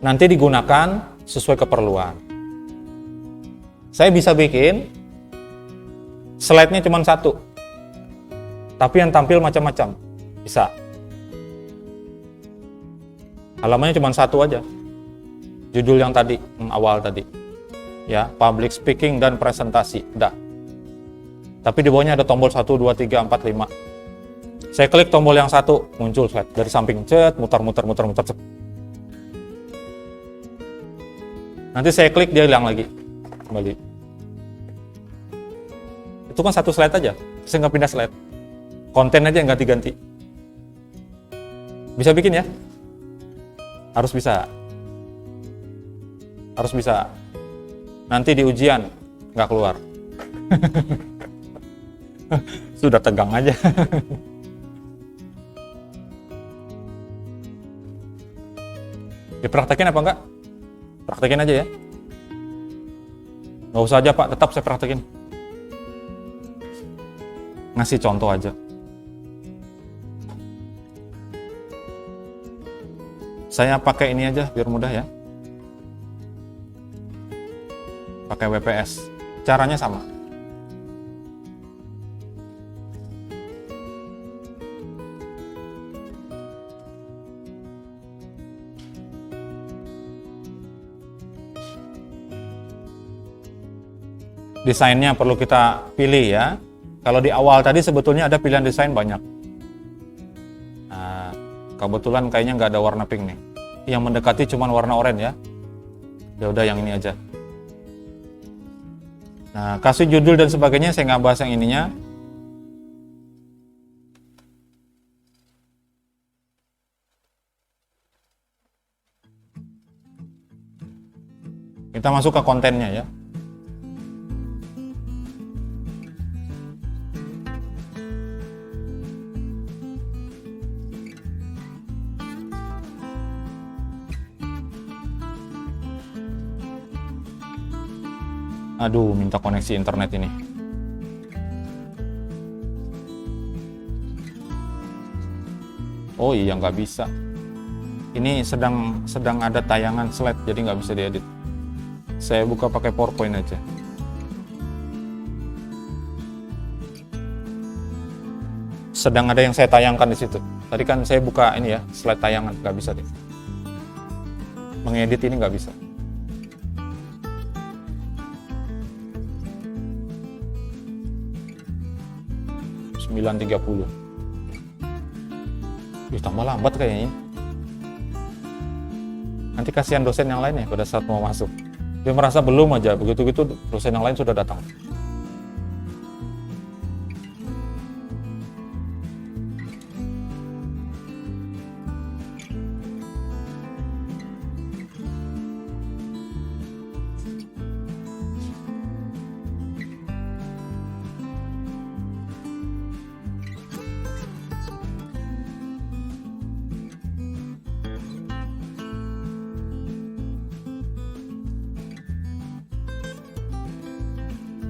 Nanti digunakan sesuai keperluan. Saya bisa bikin slide-nya cuma 1, tapi yang tampil macam-macam. Bisa. Halamannya cuma 1 aja. Judul yang tadi, awal tadi. Ya, public speaking dan presentasi. Udah. Tapi di bawahnya ada tombol 1, 2, 3, 4, 5. Saya klik tombol yang 1, muncul slide. Dari samping, cet, muter. Cet. Nanti saya klik, dia hilang lagi. Kembali. Itu kan 1 slide aja. Saya nggak pindah slide. Konten aja yang ganti-ganti. Bisa bikin ya? Harus bisa. Harus bisa. Nanti di ujian nggak keluar. Sudah tegang aja. Dipraktekin apa enggak? Praktekin aja ya. Nggak usah aja Pak, tetap saya praktekin. Ngasih contoh aja. Saya pakai ini aja biar mudah ya. Pakai WPS. Caranya sama. Desainnya perlu kita pilih ya. Kalau di awal tadi sebetulnya ada pilihan desain banyak. Nah, kebetulan kayaknya nggak ada warna pink nih. Yang mendekati cuma warna oranye ya. Ya udah yang ini aja. Nah, kasih judul dan sebagainya saya nggak bahas yang ininya. Kita masuk ke kontennya ya. Aduh, minta koneksi internet ini. Oh iya, nggak bisa. Ini sedang ada tayangan slide, jadi nggak bisa diedit. Saya buka pakai PowerPoint aja. Sedang ada yang saya tayangkan di situ. Tadi kan saya buka ini ya, slide tayangan, nggak bisa deh. Mengedit ini nggak bisa. .30. Tambah lambat kayaknya. Nanti kasihan dosen yang lain ya pada saat mau masuk. Dia merasa belum aja, begitu-gitu dosen yang lain sudah datang.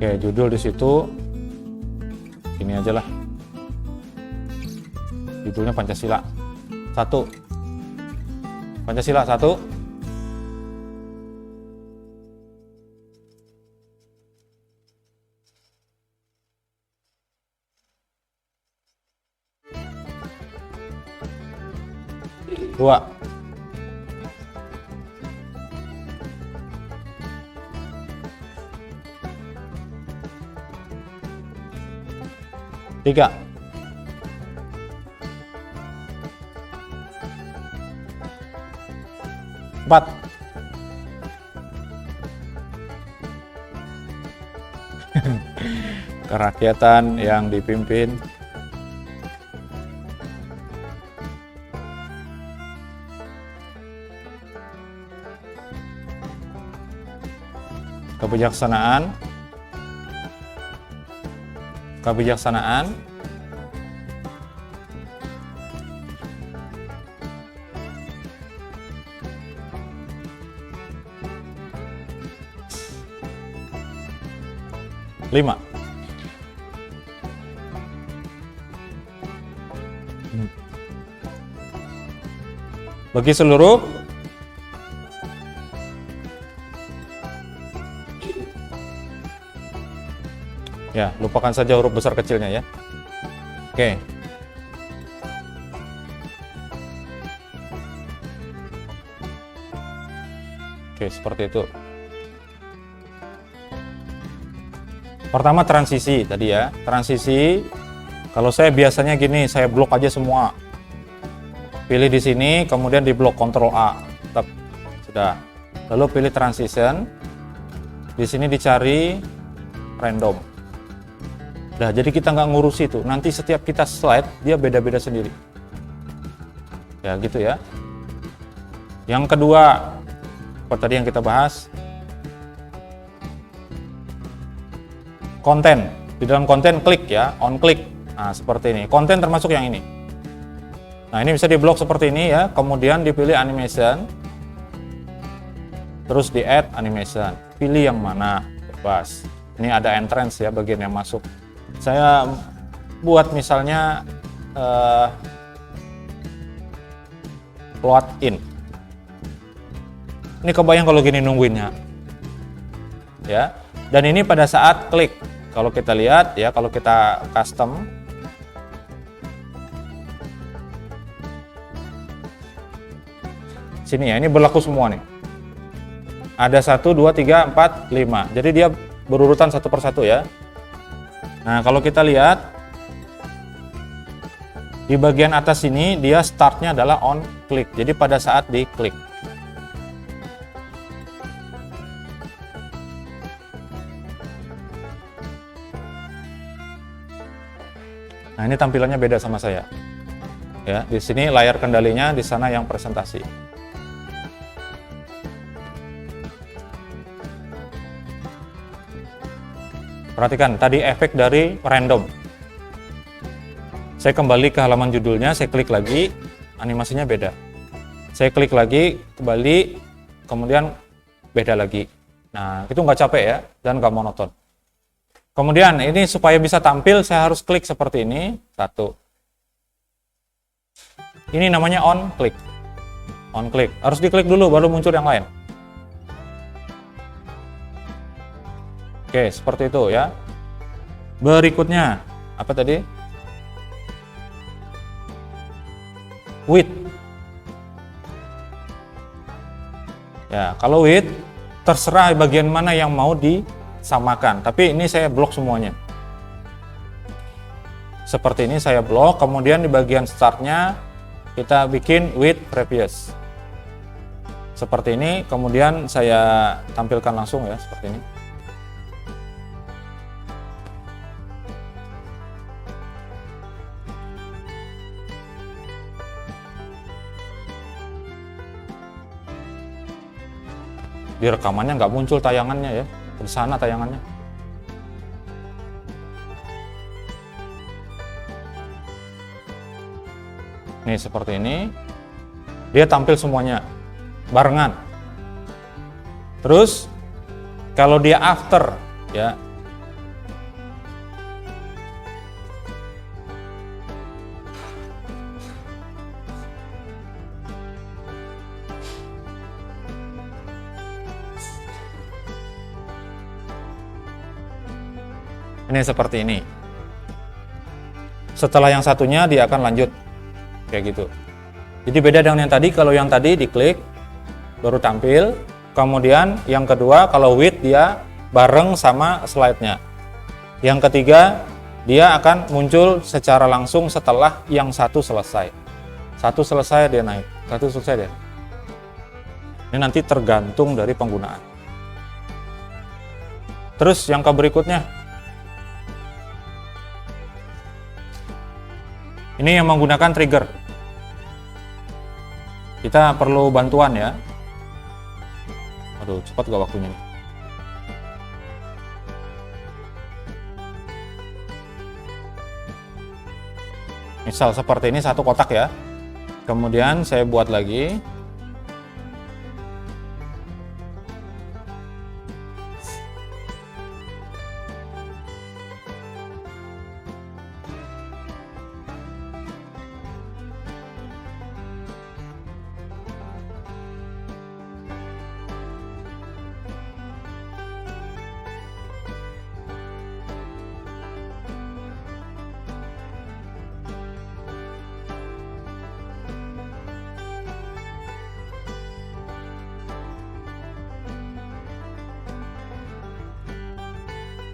Oke, judul di situ ini aja lah. Judulnya Pancasila 1. Pancasila 1. Dua. Tiga. Empat. Kerakyatan yang dipimpin kebijaksanaan, kebijaksanaan, lima. Bagi seluruh ya, lupakan saja huruf besar kecilnya ya. Oke. Oke, seperti itu. Pertama transisi tadi ya. Transisi, kalau saya biasanya gini, saya blok aja semua. Pilih di sini, kemudian di blok Ctrl A. Tetap sudah. Lalu pilih transition. Di sini dicari random. Nah, jadi kita nggak ngurus itu. Nanti setiap kita slide, dia beda-beda sendiri. Ya, gitu ya. Yang kedua, apa tadi yang kita bahas? Konten. Di dalam konten klik ya, on klik. Nah, seperti ini. Konten termasuk yang ini. Nah, ini bisa diblok seperti ini ya. Kemudian dipilih animation. Terus di add animation. Pilih yang mana, bebas. Ini ada entrance ya, bagian yang masuk. Saya buat misalnya load in. Ini kebayang kalau gini nungguinnya. Ya. Dan ini pada saat klik. Kalau kita lihat ya, kalau kita custom sini ya, ini berlaku semua nih. Ada 1, 2, 3, 4, 5. Jadi dia berurutan satu persatu ya. Nah, kalau kita lihat di bagian atas ini dia startnya adalah on klik. Jadi pada saat diklik. Nah, ini tampilannya beda sama saya. Ya, di sini layar kendalinya, di sana yang presentasi. Perhatikan, tadi efek dari random. Saya kembali ke halaman judulnya, saya klik lagi, animasinya beda. Saya klik lagi, kembali, kemudian beda lagi. Nah, itu nggak capek ya, dan nggak monoton. Kemudian ini supaya bisa tampil, saya harus klik seperti ini. 1. Ini namanya on klik. On klik. Harus diklik dulu, baru muncul yang lain. Oke, seperti itu ya. Berikutnya, apa tadi? Width. Ya, kalau width, terserah bagian mana yang mau disamakan. Tapi ini saya blok semuanya. Seperti ini saya blok, kemudian di bagian startnya kita bikin width previous. Seperti ini, kemudian saya tampilkan langsung ya, seperti ini. Di rekamannya nggak muncul tayangannya ya, di sana tayangannya. Nih seperti ini, dia tampil semuanya barengan. Terus kalau dia after ya, ini seperti ini. Setelah yang satunya dia akan lanjut kayak gitu. Jadi beda dengan yang tadi. Kalau yang tadi diklik baru tampil, kemudian yang kedua kalau width dia bareng sama slide-nya. Yang ketiga dia akan muncul secara langsung setelah yang satu selesai. Satu selesai dia naik, satu selesai dia. Ini nanti tergantung dari penggunaan. Terus yang ke berikutnya, Ini yang menggunakan trigger. Kita perlu bantuan ya. Aduh, cepat gak waktunya nih. Misal seperti ini satu kotak ya. Kemudian saya buat lagi.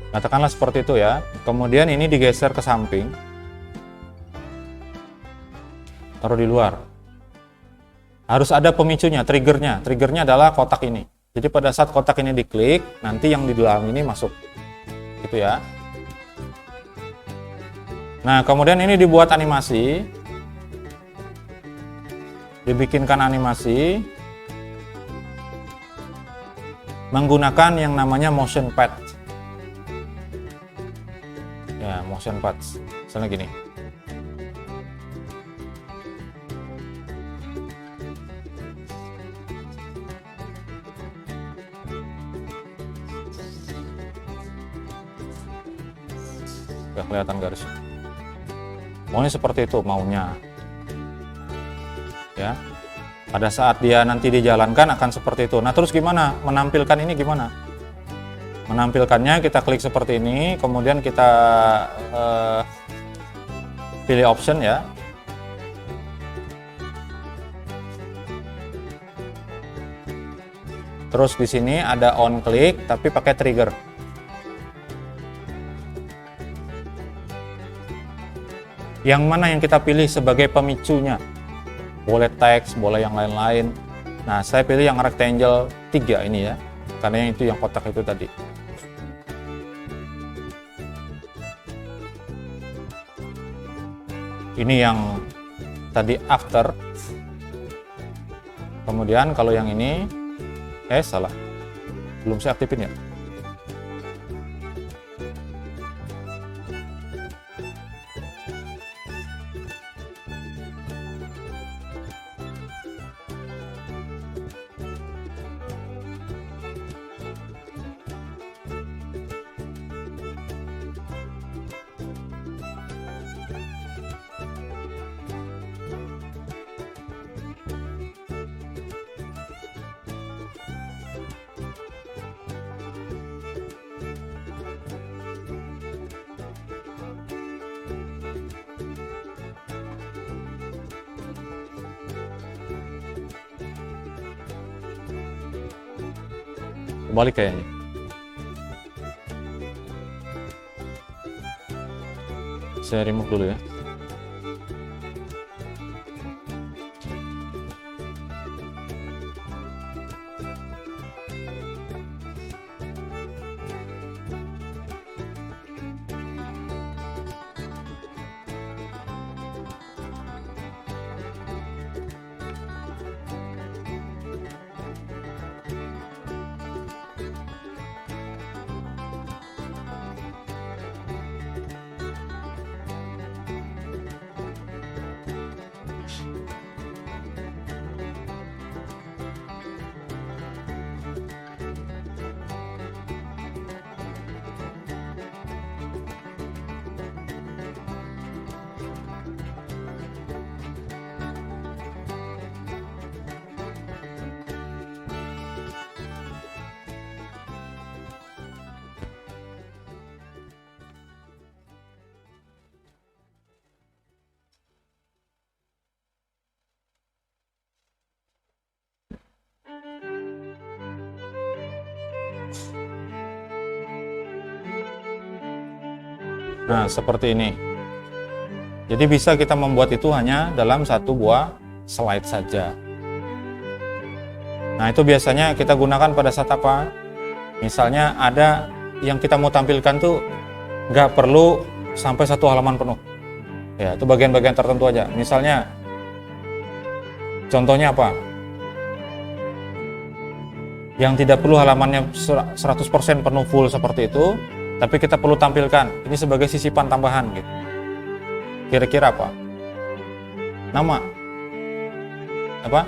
Katakanlah seperti itu ya. Kemudian ini digeser ke samping. Taruh di luar. Harus ada pemicunya, triggernya. Triggernya adalah kotak ini. Jadi pada saat kotak ini diklik, nanti yang di dalam ini masuk. Gitu ya. Nah, kemudian ini dibuat animasi. Dibikinkan animasi menggunakan yang namanya motion pad. Ya, motion pads. Misalnya gini. Gak kelihatan garisnya. Maunya seperti itu, maunya. Ya. Pada saat dia nanti dijalankan akan seperti itu. Nah, terus gimana? Menampilkan ini gimana? Menampilkannya kita klik seperti ini, kemudian kita pilih option ya. Terus di sini ada on click tapi pakai trigger. Yang mana yang kita pilih sebagai pemicunya? Boleh teks, boleh yang lain-lain. Nah, saya pilih yang rectangle 3 ini ya. Karena yang itu yang kotak itu tadi. Ini yang tadi after. Kemudian kalau yang ini salah. Belum saya aktifin ya. Balik kayaknya. Saya remove dulu ya. Nah, seperti ini. Jadi bisa kita membuat itu hanya dalam satu buah slide saja. Nah, itu biasanya kita gunakan pada saat apa? Misalnya ada yang kita mau tampilkan tuh nggak perlu sampai satu halaman penuh. Ya, itu bagian-bagian tertentu aja. Misalnya, contohnya apa? Yang tidak perlu halamannya 100% penuh full seperti itu, tapi kita perlu tampilkan. Ini sebagai sisipan tambahan gitu. Kira-kira apa? Nama? Apa?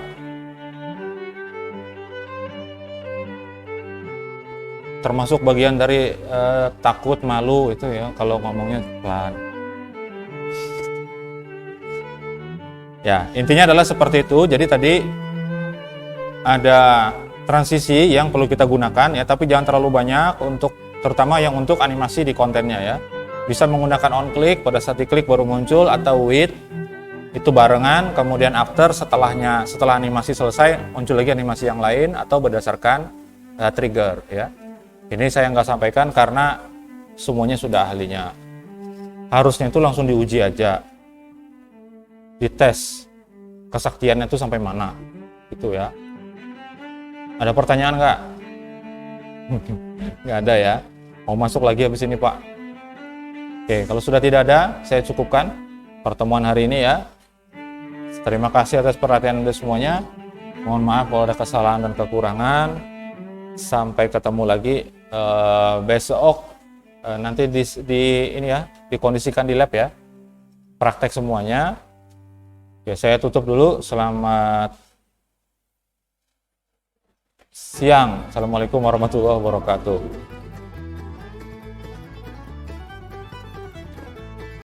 Termasuk bagian dari takut, malu itu ya, kalau ngomongnya pelan. Ya, intinya adalah seperti itu. Jadi tadi ada transisi yang perlu kita gunakan ya, tapi jangan terlalu banyak untuk terutama yang untuk animasi di kontennya ya. Bisa menggunakan on click, pada saat diklik baru muncul, atau with itu barengan, kemudian after setelah animasi selesai muncul lagi animasi yang lain, atau berdasarkan trigger ya. Ini saya nggak sampaikan karena semuanya sudah ahlinya. Harusnya itu langsung diuji aja, dites kesaktiannya itu sampai mana gitu ya. Ada pertanyaan nggak? Nggak ada ya. Mau masuk lagi habis ini Pak? Oke, kalau sudah tidak ada, saya cukupkan pertemuan hari ini ya. Terima kasih atas perhatian Anda semuanya. Mohon maaf kalau ada kesalahan dan kekurangan. Sampai ketemu lagi besok. Nanti dikondisikan di lab ya. Praktek semuanya. Oke, saya tutup dulu. Selamat siang. Assalamualaikum warahmatullahi wabarakatuh.